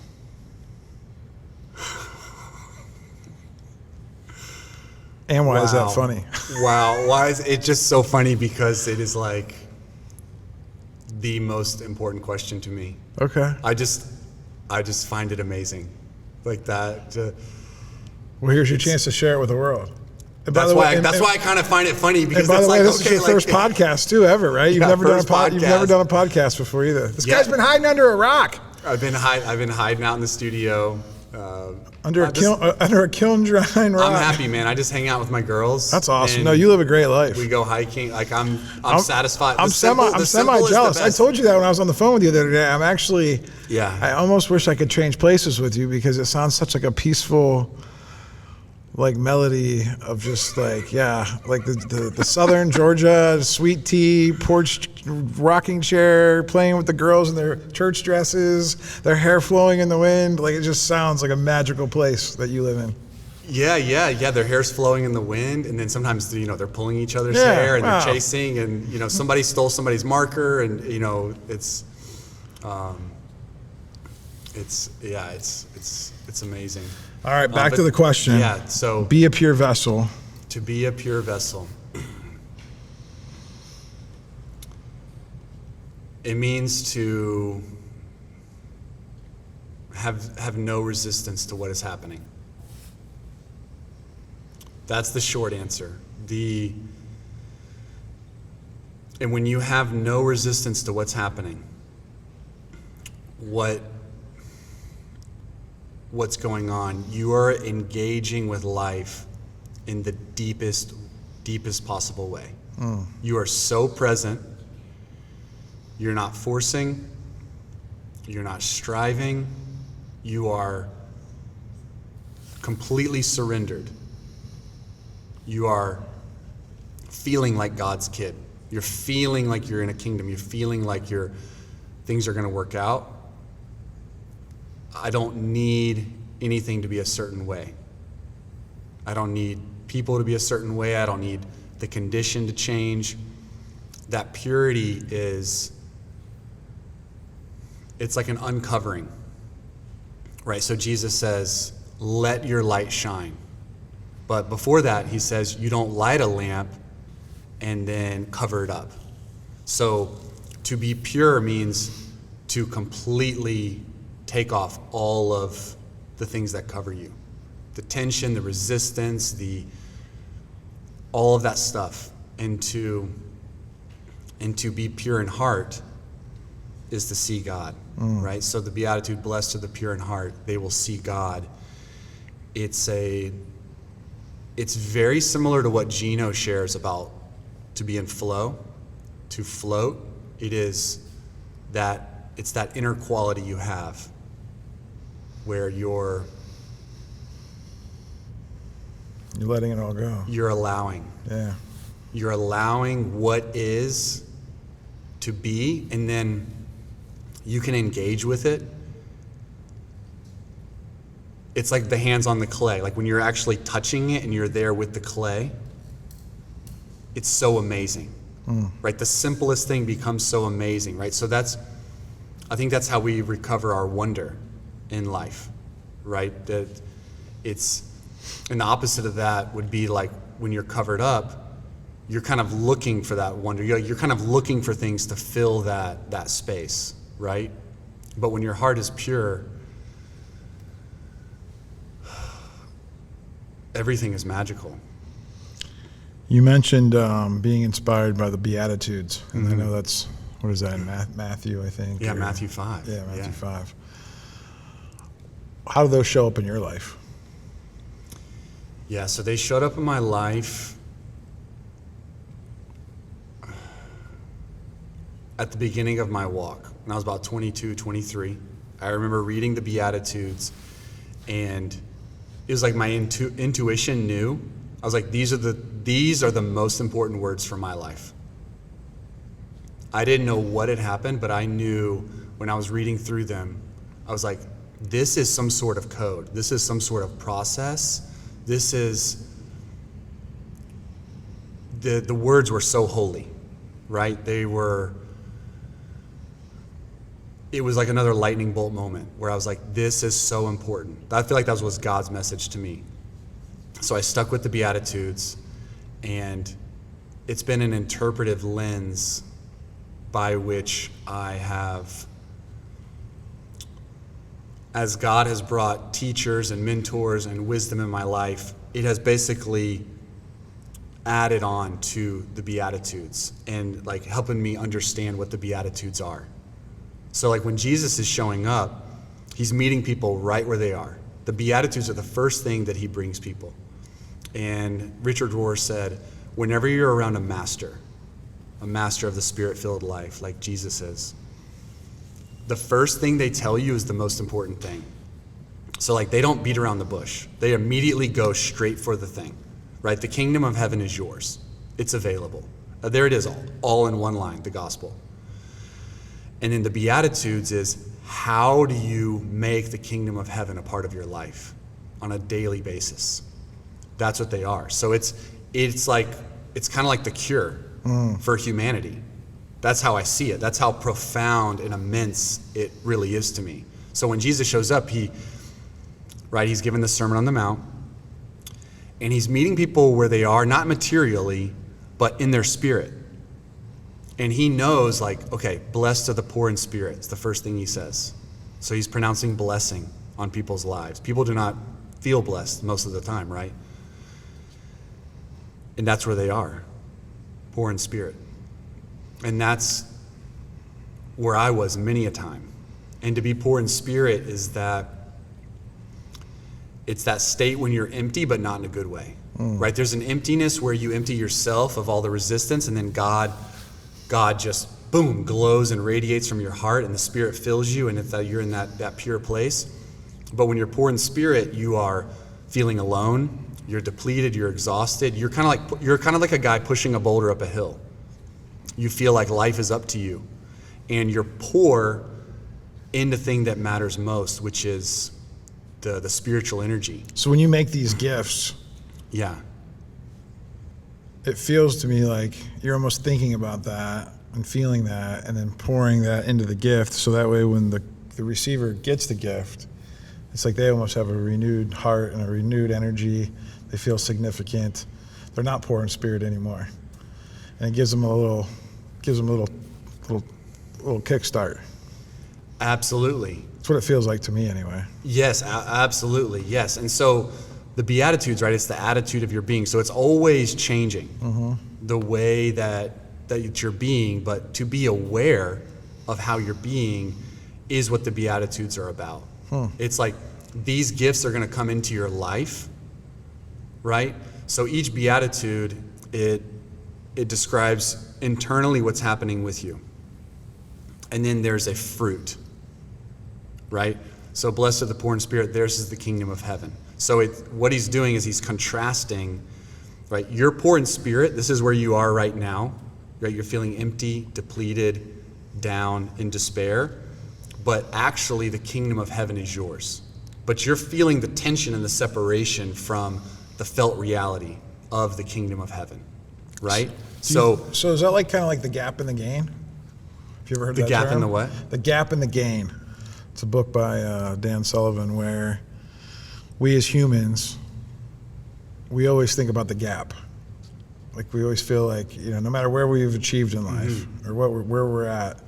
And why is that funny? Wow. Why is it just so funny? Because it is like the most important question to me. Okay. I just find it amazing. Like that. Well, here's your chance to share it with the world. And That's why I kind of find it funny, because by the way, that's this is your first podcast too ever, right? You've never done a podcast before either. This guy's been hiding under a rock. I've been hiding out in the studio. Under a kiln drying rock. I'm happy, man. I just hang out with my girls. That's awesome. No, you live a great life. We go hiking. Like I'm satisfied. I'm semi jealous. I told you that when I was on the phone with you the other day. I'm actually. Yeah. I almost wish I could change places with you, because it sounds such like a peaceful, like, melody of just like, like the southern Georgia, sweet tea, porch, rocking chair, playing with the girls in their church dresses, their hair flowing in the wind. Like, it just sounds like a magical place that you live in. Yeah. Their hair's flowing in the wind, and then sometimes they're pulling each other's hair, and they're chasing, and somebody stole somebody's marker, and it's amazing. All right, back to the question. Yeah, so be a pure vessel. To be a pure vessel. It means to have no resistance to what is happening. That's the short answer. And when you have no resistance to what's happening, what's going on, you are engaging with life in the deepest possible way. You are so present. You're not forcing. You're not striving. You are completely surrendered. You are feeling like God's kid. You're feeling like you're in a kingdom. You're feeling like things are going to work out. I don't need anything to be a certain way. I don't need people to be a certain way. I don't need the condition to change. That purity it's like an uncovering, right? So Jesus says, let your light shine. But before that, he says, you don't light a lamp and then cover it up. So to be pure means to completely take off all of the things that cover you. The tension, the resistance, all of that stuff. And to be pure in heart is to see God, right? So the Beatitude, blessed are the pure in heart, they will see God. It's very similar to what Gino shares about to be in flow, to float. It's that inner quality you have where you're letting it all go. You're allowing. Yeah. You're allowing what is to be, and then you can engage with it. It's like the hands on the clay. Like when you're actually touching it and you're there with the clay, it's so amazing, right? The simplest thing becomes so amazing, right? So I think that's how we recover our wonder in life, right? And the opposite of that would be like when you're covered up, you're kind of looking for that wonder. You're kind of looking for things to fill that space, right? But when your heart is pure, everything is magical. You mentioned being inspired by the Beatitudes, and I know that's, what is that, in Matthew, I think? Yeah, Matthew 5. Yeah, Matthew 5. How do those show up in your life? Yeah, so they showed up in my life at the beginning of my walk. When I was about 22, 23. I remember reading the Beatitudes, and it was like my intuition knew. I was like, these are the most important words for my life. I didn't know what had happened, but I knew when I was reading through them, I was like, this is some sort of code. This is some sort of process. This is, the words were so holy, right? It was like another lightning bolt moment where I was like, this is so important. I feel like that was God's message to me. So I stuck with the Beatitudes, and it's been an interpretive lens by which I have, as God has brought teachers and mentors and wisdom in my life, it has basically added on to the Beatitudes and like helping me understand what the Beatitudes are. So like when Jesus is showing up, he's meeting people right where they are. The Beatitudes are the first thing that he brings people. And Richard Rohr said, whenever you're around a master of the Spirit-filled life, like Jesus is, the first thing they tell you is the most important thing. So like they don't beat around the bush. They immediately go straight for the thing, right? The kingdom of heaven is yours. It's available. There it is, all in one line, the gospel. And then the Beatitudes is, how do you make the kingdom of heaven a part of your life on a daily basis? That's what they are. So it's kind of like the cure for humanity. That's how I see it. That's how profound and immense it really is to me. So when Jesus shows up, he's given the Sermon on the Mount, and he's meeting people where they are, not materially, but in their spirit. And he knows, like, okay, blessed are the poor in spirit. It's the first thing he says. So he's pronouncing blessing on people's lives. People do not feel blessed most of the time, right? And that's where they are, poor in spirit. And that's where I was many a time. And to be poor in spirit is that it's that state when you're empty, but not in a good way, right? There's an emptiness where you empty yourself of all the resistance, and then God just, boom, glows and radiates from your heart, and the Spirit fills you, and it's that you're in that pure place. But when you're poor in spirit, you are feeling alone, you're depleted, you're exhausted. You're kind of like a guy pushing a boulder up a hill. You feel like life is up to you, and you're poor in the thing that matters most, which is the spiritual energy. So when you make these gifts, yeah, it feels to me like you're almost thinking about that and feeling that and then pouring that into the gift, so that way when the receiver gets the gift, it's like they almost have a renewed heart and a renewed energy. They feel significant. They're not poor in spirit anymore. And it gives them a little kickstart. Absolutely. That's what it feels like to me anyway. Yes, absolutely, yes. And so the Beatitudes, right, it's the attitude of your being. So it's always changing the way that you're being, but to be aware of how you're being is what the Beatitudes are about. It's like these gifts are going to come into your life, right? So each Beatitude, it describes internally what's happening with you. And then there's a fruit, right? So blessed are the poor in spirit, theirs is the kingdom of heaven. So what he's doing is he's contrasting, right? You're poor in spirit, this is where you are right now, right? You're feeling empty, depleted, down, in despair, but actually the kingdom of heaven is yours. But you're feeling the tension and the separation from the felt reality of the kingdom of heaven, right? So is that like kind of like the gap in the gain? Have you ever heard the that gap term? in the what? The gap in the gain. It's a book by Dan Sullivan where we as humans, we always think about the gap. Like we always feel like, no matter where we've achieved in life or where we're at,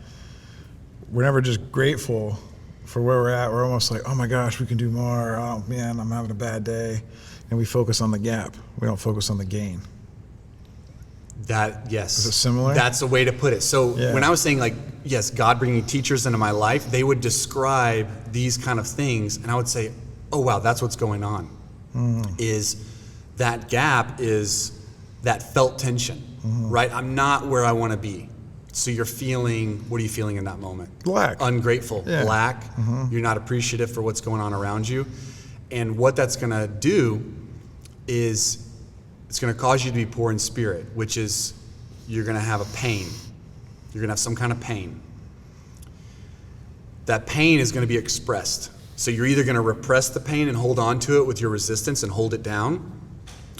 we're never just grateful for where we're at. We're almost like, oh my gosh, we can do more. Oh man, I'm having a bad day. And we focus on the gap. We don't focus on the gain. Yes. Is it similar? That's a way to put it. So when I was saying like, yes, God bringing teachers into my life, they would describe these kind of things. And I would say, oh wow, that's what's going on. Is that gap is that felt tension, right? I'm not where I want to be. So you're feeling, what are you feeling in that moment? Lack. Ungrateful, lack. You're not appreciative for what's going on around you. And what that's going to do is it's going to cause you to be poor in spirit, which is you're going to have a pain. You're going to have some kind of pain. That pain is going to be expressed. So you're either going to repress the pain and hold on to it with your resistance and hold it down,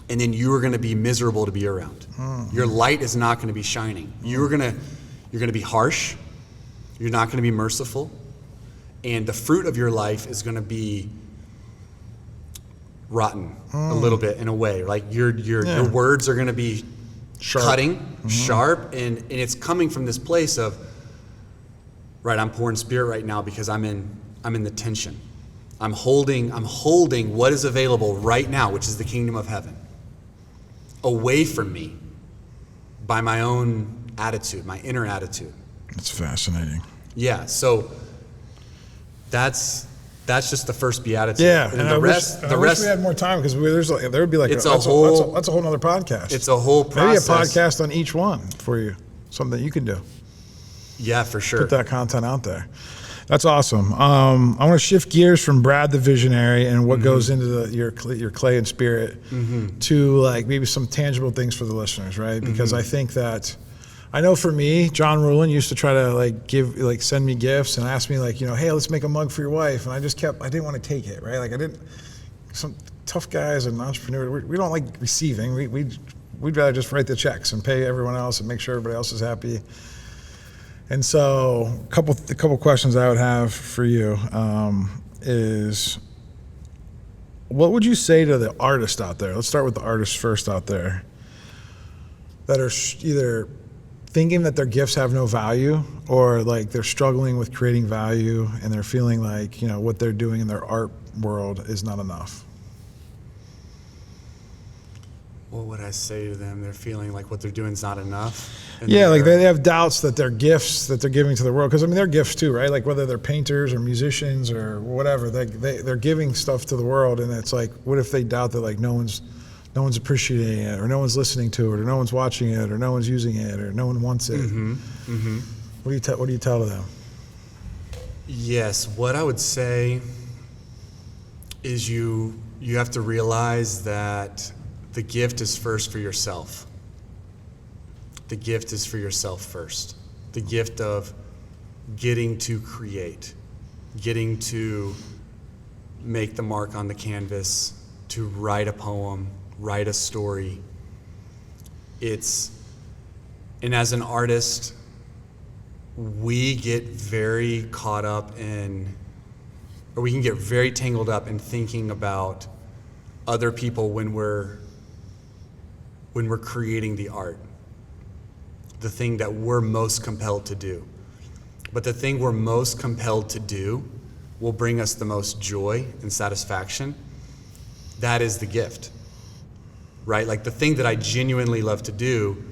and then you are going to be miserable to be around. Your light is not going to be shining. You're going to be harsh. You're not going to be merciful. And the fruit of your life is going to be rotten a little bit in a way. Like your words are going to be Sharp. cutting, sharp, and it's coming from this place of, right, I'm poor in spirit right now because I'm in the tension. I'm holding what is available right now, which is the kingdom of heaven, away from me by my own attitude, my inner attitude. That's fascinating. Yeah, so that's just the first beatitude. Yeah, and and the I rest wish we had more time because there would be like It's that's a whole nother podcast. It's a whole process. Maybe a podcast on each one for you, something that you can do. Yeah, for sure. Put that content out there. That's awesome. I want to shift gears from Brad the visionary and what goes into your clay and spirit to like maybe some tangible things for the listeners, right? Because I think that, I know for me, John Ruhlin used to try to send me gifts and ask me hey, let's make a mug for your wife. And I didn't want to take it, right? Some tough guys and entrepreneurs, we don't like receiving. We'd rather just write the checks and pay everyone else and make sure everybody else is happy. And so a couple questions I would have for you is, what would you say to the artist out there? Let's start with the artists first out there that are either thinking that their gifts have no value or like they're struggling with creating value and they're feeling like, what they're doing in their art world is not enough. What would I say to them? They're feeling like what they're doing is not enough. Yeah, like they have doubts that their gifts that they're giving to the world, because they're gifts too, right? Like whether they're painters or musicians or whatever, they're giving stuff to the world, and it's like, what if they doubt that like no one's appreciating it, or no one's listening to it, or no one's watching it, or no one's using it, or no one wants it? What do you tell to them? Yes, what I would say is you have to realize that the gift is first for yourself. The gift is for yourself first. The gift of getting to create, getting to make the mark on the canvas, to write a poem, write a story. And as an artist, we get very caught up we can get very tangled up in thinking about other people when we're creating the art, the thing that we're most compelled to do. But the thing we're most compelled to do will bring us the most joy and satisfaction. That is the gift, right? Like the thing that I genuinely love to do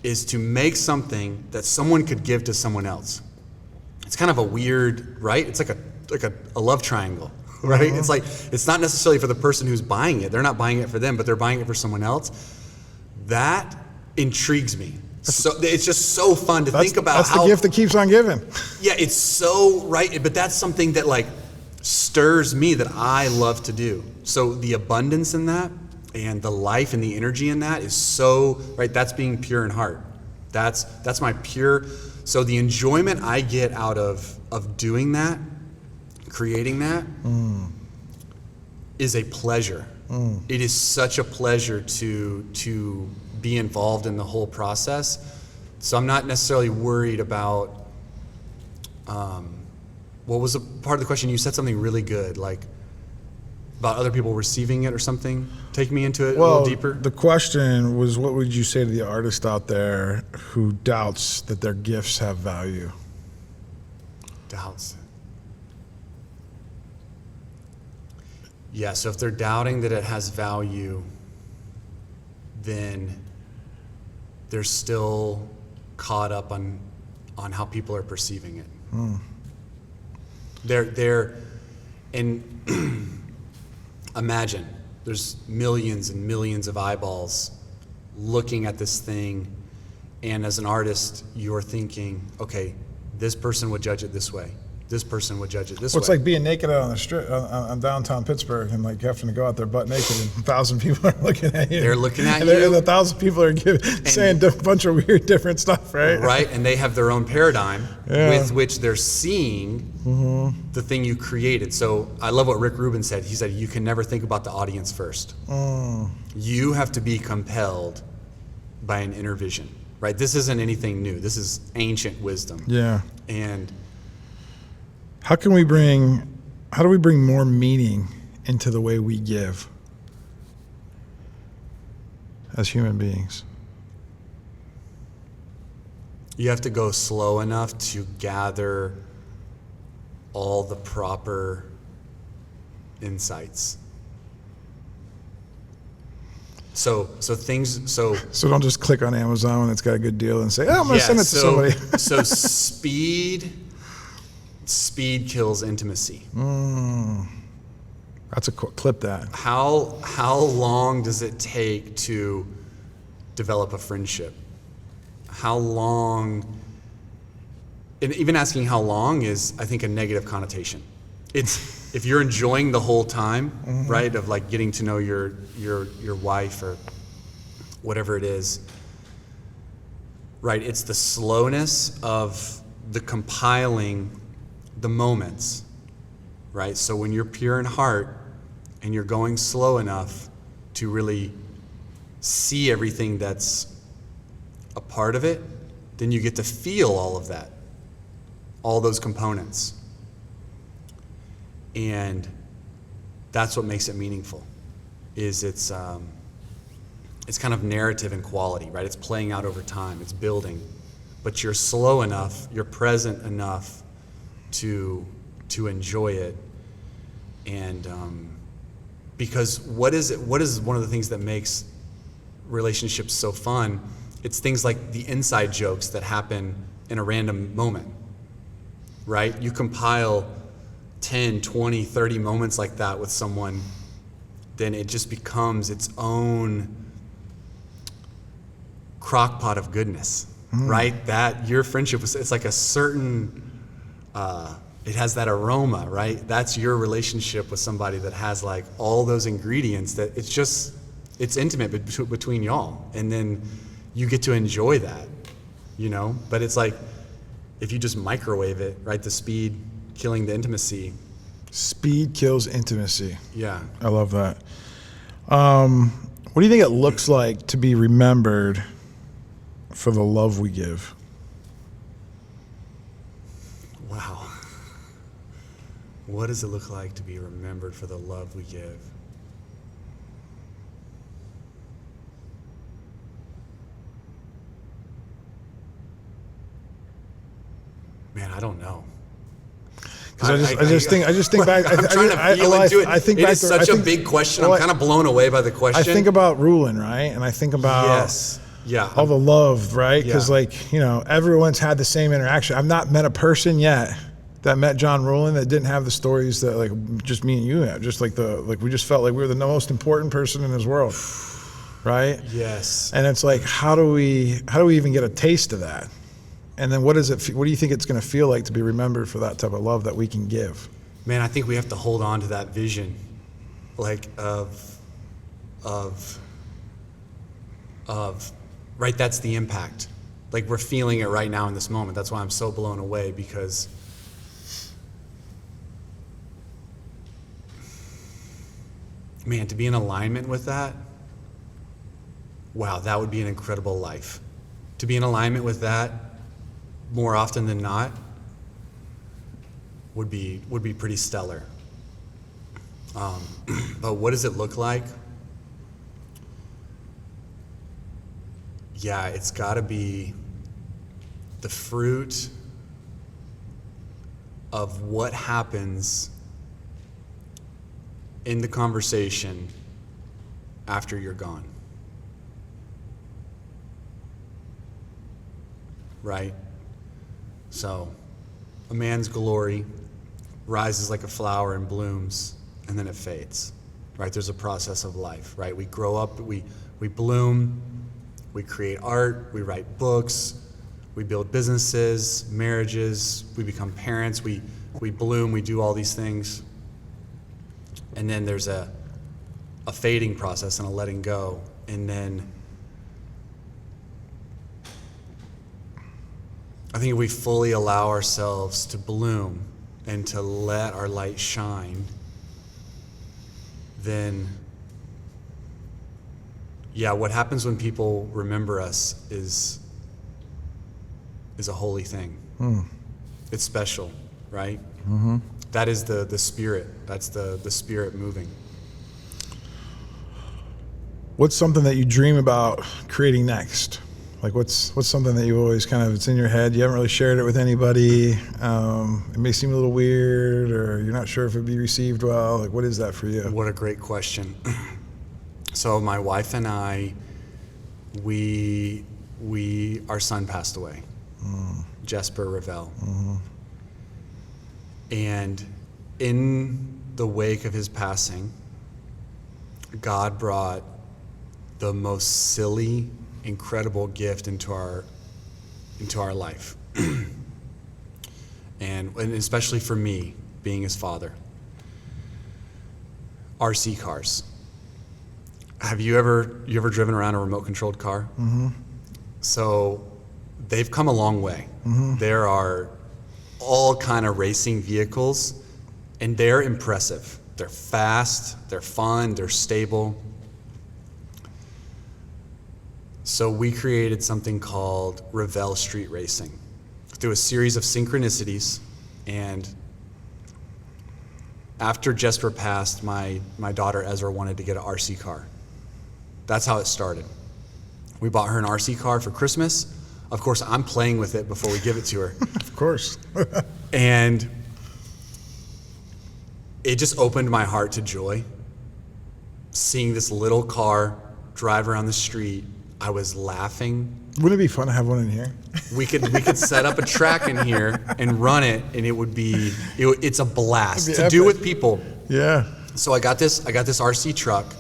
is to make something that someone could give to someone else. It's kind of a weird, right? It's like a love triangle, right? It's like, it's not necessarily for the person who's buying it. They're not buying it for them, but they're buying it for someone else. That intrigues me. So it's just so fun to think about. That's the gift that keeps on giving. Yeah, it's so right, but that's something that like stirs me that I love to do. So the abundance in that and the life and the energy in that is so right. That's being pure in heart. That's my pure. So the enjoyment I get out of doing that, creating that, is a pleasure. It is such a pleasure to be involved in the whole process. So I'm not necessarily worried about, what was a part of the question? You said something really good, like about other people receiving it or something. Take me into it a little deeper. The question was, what would you say to the artist out there who doubts that their gifts have value? Doubts. Yeah, so if they're doubting that it has value, then they're still caught up on how people are perceiving it. And imagine there's millions and millions of eyeballs looking at this thing, and as an artist, you're thinking, okay, this person would judge it this way. This person would judge it this way. It's like being naked out on the street on downtown Pittsburgh and like having to go out there butt naked and 1,000 people are looking at you. They're looking at and you. And 1,000 people are saying a bunch of weird different stuff, right? Right, and they have their own paradigm with which they're seeing the thing you created. So I love what Rick Rubin said. He said, you can never think about the audience first. You have to be compelled by an inner vision, right? This isn't anything new. This is ancient wisdom. Yeah. And how do we bring more meaning into the way we give? as human beings? You have to go slow enough to gather all the proper insights. So don't just click on Amazon when it's got a good deal and say, "Oh, I'm going to send it to somebody." So speed kills intimacy. That's a clip that. How long does it take to develop a friendship? How long? And even asking how long is, I think, a negative connotation. It's if you're enjoying the whole time, right, of like getting to know your wife or whatever it is, right? It's the slowness of the compiling the moments, right? So when you're pure in heart and you're going slow enough to really see everything that's a part of it, then you get to feel all of that, all those components. And that's what makes it meaningful, is it's kind of narrative and quality, right? It's playing out over time, it's building, but you're slow enough, you're present enough to enjoy it. And because what is one of the things that makes relationships so fun? It's things like the inside jokes that happen in a random moment, right? You compile 10, 20, 30 moments like that with someone, then it just becomes its own crock pot of goodness, right? That your friendship was, it's like a certain, it has that aroma, right? That's your relationship with somebody that has like all those ingredients that it's intimate between y'all. And then you get to enjoy that, but it's like, if you just microwave it, right? The speed killing the intimacy. Speed kills intimacy. Yeah. I love that. What do you think it looks like to be remembered for the love we give? Wow. What does it look like to be remembered for the love we give? Man, I don't know. Because I just think back. I'm trying to feel into it. I think it back is such a big question. I'm kind of blown away by the question. I think about Ruhlin, right? And I think about all the love, right? Because everyone's had the same interaction. I've not met a person yet that met John Ruhlin that didn't have the stories that like just me and you have. Just like we just felt like we were the most important person in his world, right? Yes. And it's like, how do we even get a taste of that? And then what do you think it's going to feel like to be remembered for that type of love that we can give? Man, I think we have to hold on to that vision, like of right, that's the impact. Like we're feeling it right now in this moment. That's why I'm so blown away, because man, to be in alignment with that, wow, that would be an incredible life. To be in alignment with that more often than not would be pretty stellar. But what does it look like? Yeah, it's got to be the fruit of what happens in the conversation after you're gone. Right? So, a man's glory rises like a flower and blooms, and then it fades. Right? There's a process of life, right? We grow up, we bloom, we create art, we write books, we build businesses, marriages, we become parents, we bloom, we do all these things. And then there's a fading process and a letting go. And then I think if we fully allow ourselves to bloom and to let our light shine, then what happens when people remember us is a holy thing. It's special, right? Mm-hmm. That is the spirit. That's the spirit moving. What's something that you dream about creating next? Like what's something that you always kind of, it's in your head, you haven't really shared it with anybody, it may seem a little weird, or you're not sure if it'd be received well. Like, what is that for you? What a great question. So my wife and I, our son passed away, Jesper Ravel. And in the wake of his passing, God brought the most silly, incredible gift into our life. and especially for me, being his father. RC cars. Have you ever driven around a remote controlled car? Mm-hmm. So they've come a long way. Mm-hmm. There are all kind of racing vehicles, and they're impressive. They're fast, they're fun, they're stable. So we created something called Ravel Street Racing through a series of synchronicities. And after Jesper passed, my daughter Ezra wanted to get an RC car. That's how it started. We bought her an RC car for Christmas. Of course, I'm playing with it before we give it to her. Of course. And it just opened my heart to joy. Seeing this little car drive around the street, I was laughing. Wouldn't it be fun to have one in here? We could set up a track in here and run it, and it's a blast to do with people. Yeah. So I got this RC truck.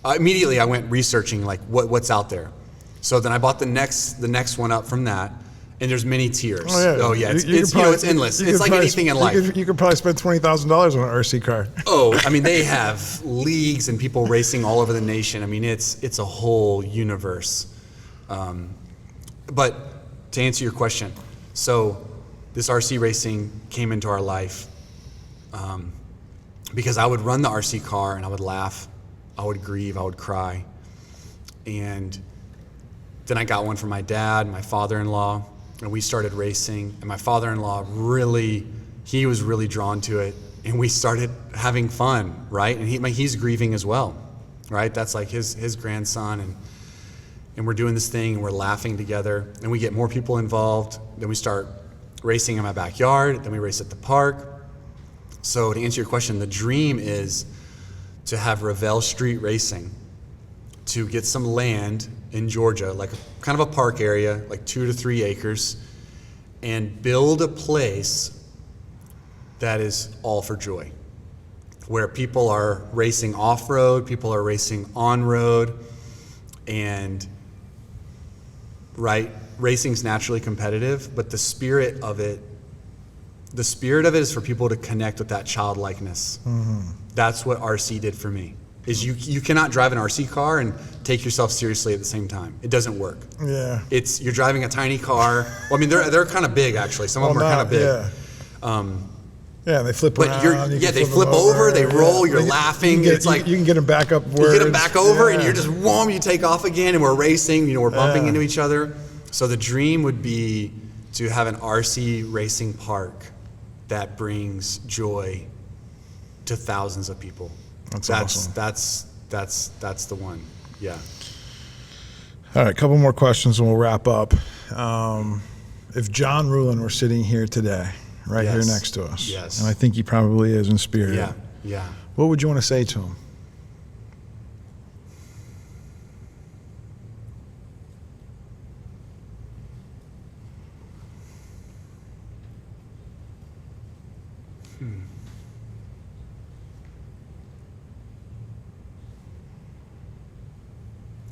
Immediately I went researching like what's out there. So then I bought the next one up from that, and there's many tiers. Oh yeah, it's endless. It's like anything in life. You could probably spend $20,000 on an RC car. Oh, I mean, they have leagues and people racing all over the nation. I mean, it's a whole universe. But to answer your question, so this RC racing came into our life because I would run the RC car and I would laugh, I would grieve, I would cry. And then I got one from my dad, my father-in-law, and we started racing. And my father-in-law he was really drawn to it. And we started having fun, right? And he's grieving as well, right? That's like his grandson. And we're doing this thing and we're laughing together. And we get more people involved. Then we start racing in my backyard. Then we race at the park. So to answer your question, the dream is to have Ravel Street Racing, to get some land in Georgia, like kind of a park area, like 2 to 3 acres, and build a place that is all for joy, where people are racing off-road, people are racing on-road, and right, racing's naturally competitive, but the spirit of it is for people to connect with that childlikeness. Mm-hmm. That's what RC did for me. Is you cannot drive an RC car and take yourself seriously at the same time. It doesn't work. Yeah. You're driving a tiny car. Well, I mean, they're kind of big actually. Some of them are kind of big. Yeah. Yeah, they flip around. They flip over, they roll. You're laughing. You can get them back up. You get them back over, and you're just whoom. You take off again, and we're racing. We're bumping into each other. So the dream would be to have an RC racing park that brings joy to thousands of people. That's awesome. That's the one. Yeah. All right, a couple more questions and we'll wrap up. If John Ruhlin were sitting here today, here next to us, yes, and I think he probably is in spirit. Yeah. What would you want to say to him?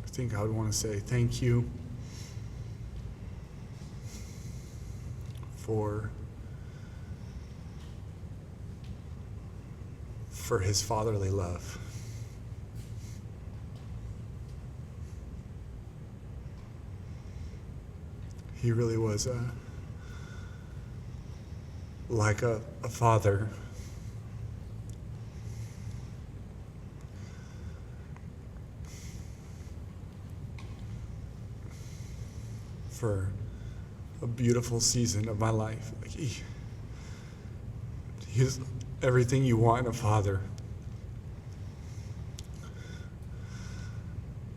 I think I would want to say thank you for his fatherly love. He really was like a father. For a beautiful season of my life. Like he is everything you want in a father.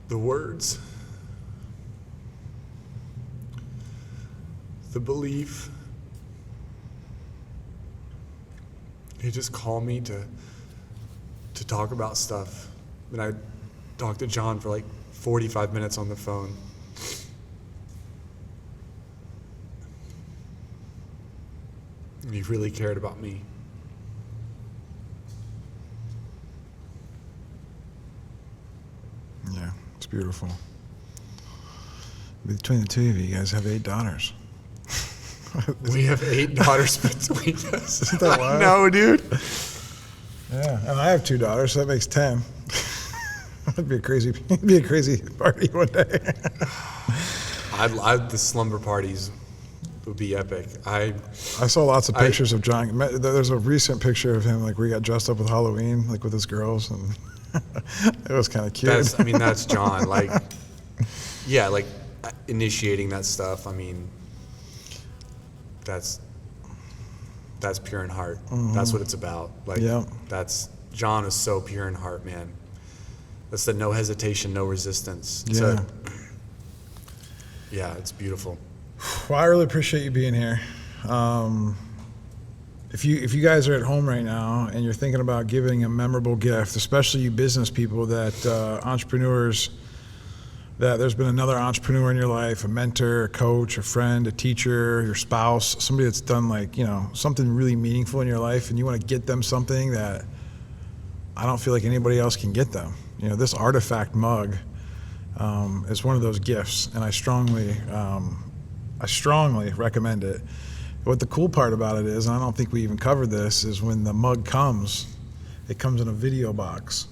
The words, the belief. He just called me to talk about stuff. And I talked to John for like 45 minutes on the phone. And he really cared about me. Yeah, it's beautiful. Between the two of you, you guys have 8 daughters. We have 8 daughters between us. Isn't that wild? I know, dude. Yeah, and I have 2 daughters, so that makes 10. It'd be a crazy party one day. The slumber parties would be epic. I saw lots of pictures of John. There's a recent picture of him, like where he got dressed up with Halloween, like with his girls, and it was kind of cute. That's John. Like, yeah, like initiating that stuff. I mean, that's pure in heart. Mm-hmm. That's what it's about. Like, yeah. John is so pure in heart, man. That's the no hesitation, no resistance. Yeah. Yeah, it's beautiful. Well, I really appreciate you being here. If you guys are at home right now and you're thinking about giving a memorable gift, especially you business people, that entrepreneurs, that there's been another entrepreneur in your life, a mentor, a coach, a friend, a teacher, your spouse, somebody that's done something really meaningful in your life, and you want to get them something that I don't feel like anybody else can get them. This artifact mug is one of those gifts, and I strongly recommend it. What the cool part about it is, and I don't think we even covered this, is when the mug comes, it comes in a video box.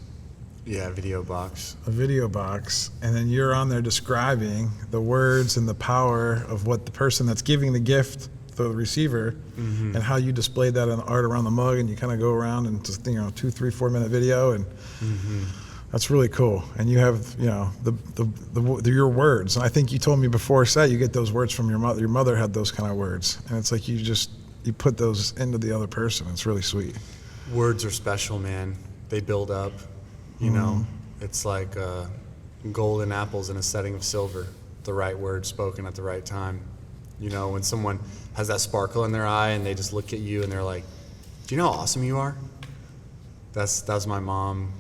Yeah, video box. A video box, and then you're on there describing the words and the power of what the person that's giving the gift, the receiver, mm-hmm. and how you displayed that in art around the mug, and you kind of go around and just 2, 3, 4 minute video, and mm-hmm. That's really cool. And you have your words, and I think you told me before set you get those words from your mother. Your mother had those kind of words, and it's like you put those into the other person. It's really sweet. Words are special, man. They build up. It's like golden apples in a setting of silver. The right word spoken at the right time. When someone has that sparkle in their eye and they just look at you and they're like, "Do you know how awesome you are?" That's my mom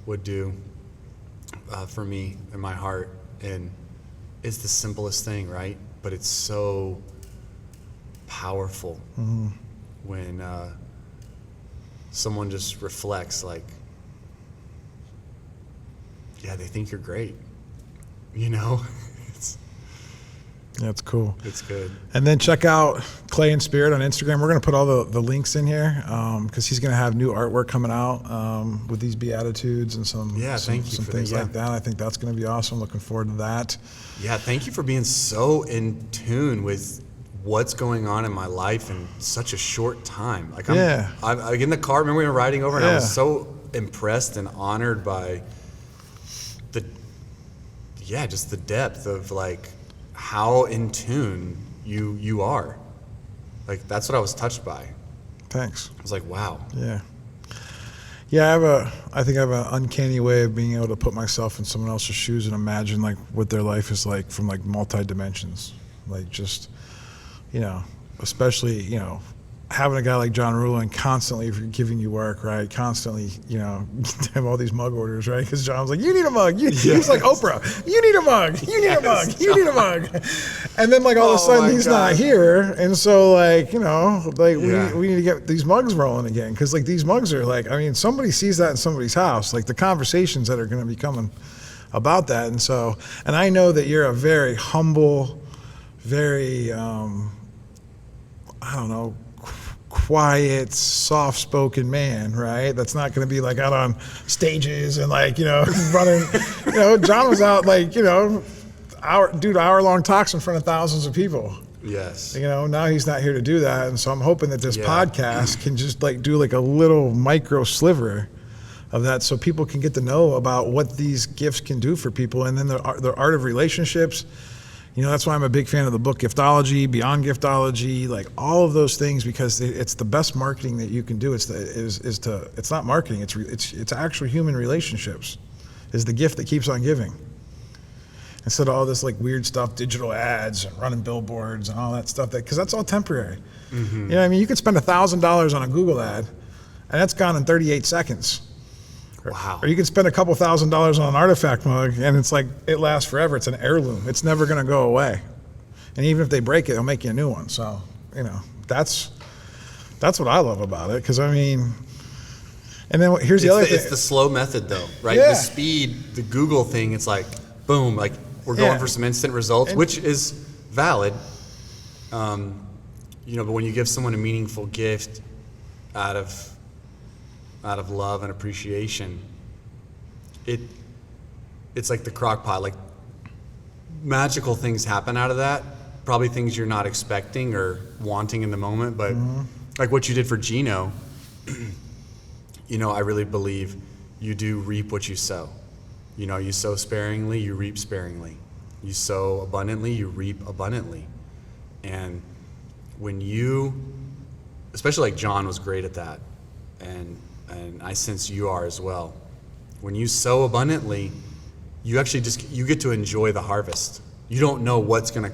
would do for me in my heart, and it's the simplest thing, right? But it's so powerful mm-hmm. when someone just reflects, like, yeah, they think you're great. It's cool. It's good. And then check out Clay and Spirit on Instagram. We're going to put all the links in here because he's going to have new artwork coming out with these Beatitudes and some things like that. I think that's going to be awesome. Looking forward to that. Yeah, thank you for being so in tune with what's going on in my life in such a short time. Like I'm in the car. Remember we were riding over, and I was so impressed and honored by just the depth of like how in tune you are. Like, that's what I was touched by. Thanks. I was like, wow. Yeah, I think I have an uncanny way of being able to put myself in someone else's shoes and imagine like what their life is like from like multi dimensions. Like, just, especially, having a guy like John Ruhlin constantly giving you work, right? Constantly, have all these mug orders, right? Because John was like, "You need a mug." He's like Oprah. "You need a mug. You need a mug. You need a mug." And then like all of a sudden he's not here, and so like we need to get these mugs rolling again, because like these mugs are like, somebody sees that in somebody's house, like the conversations that are going to be coming about that, and I know that you're a very humble, very quiet, soft-spoken man, right? That's not going to be like out on stages and like, running. John was out like, hour-long talks in front of thousands of people. Yes. Now he's not here to do that, and so I'm hoping that this podcast can just like do like a little micro sliver of that, so people can get to know about what these gifts can do for people, and then the art of relationships. That's why I'm a big fan of the book Giftology, Beyond Giftology, like all of those things, because it's the best marketing that you can do. It's not marketing. It's actually human relationships is the gift that keeps on giving. instead of all this like weird stuff, digital ads and running billboards and all that stuff, because that's all temporary. You know what I mean? You could spend $1,000 on a Google ad, and that's gone in 38 seconds. Wow. Or you can spend a couple $1,000s on an artifact mug, and it's like, it lasts forever. It's an heirloom. It's never going to go away. And even if they break it, they'll make you a new one. So, you know, that's what I love about it. Because, I mean, and then here's the other thing. It's the slow method, though, right? Yeah. The speed, the Google thing, it's like, boom, like we're going for some instant results, which is valid. You know, but when you give someone a meaningful gift out of love and appreciation, it's like the crock pot. Like magical things happen out of that. Probably things you're not expecting or wanting in the moment, but like what you did for Gino, you know, I really believe you do reap what you sow. You know, you sow sparingly, you reap sparingly. You sow abundantly, you reap abundantly. And when you, especially like John was great at that, and I sense you are as well. When you sow abundantly, you actually you get to enjoy the harvest. You don't know what's gonna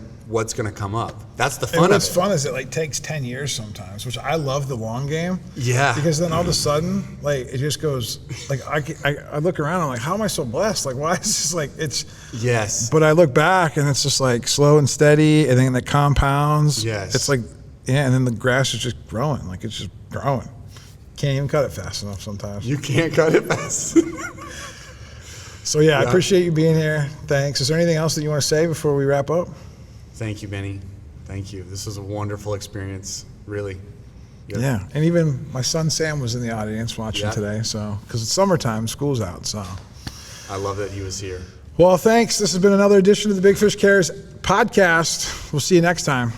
come up. That's the fun of it. What's fun is it like takes 10 years sometimes, which I love the long game. Yeah. Because then all of a sudden, like it just goes like I look around, I'm like, how am I so blessed? Like why is this like it's Yes. But I look back and it's just like slow and steady, and then it compounds. Yes. It's like and then the grass is just growing, like it's just growing. Can't even cut it fast enough sometimes. You can't cut it fast. So yeah, I appreciate you being here. Thanks. Is there anything else that you want to say before we wrap up? Thank you, Benny. Thank you. This was a wonderful experience, really. Yeah, and even my son Sam was in the audience watching today, so because it's summertime, school's out, so. I love that he was here. Well, thanks. This has been another edition of the Big Fish Cares podcast. We'll see you next time.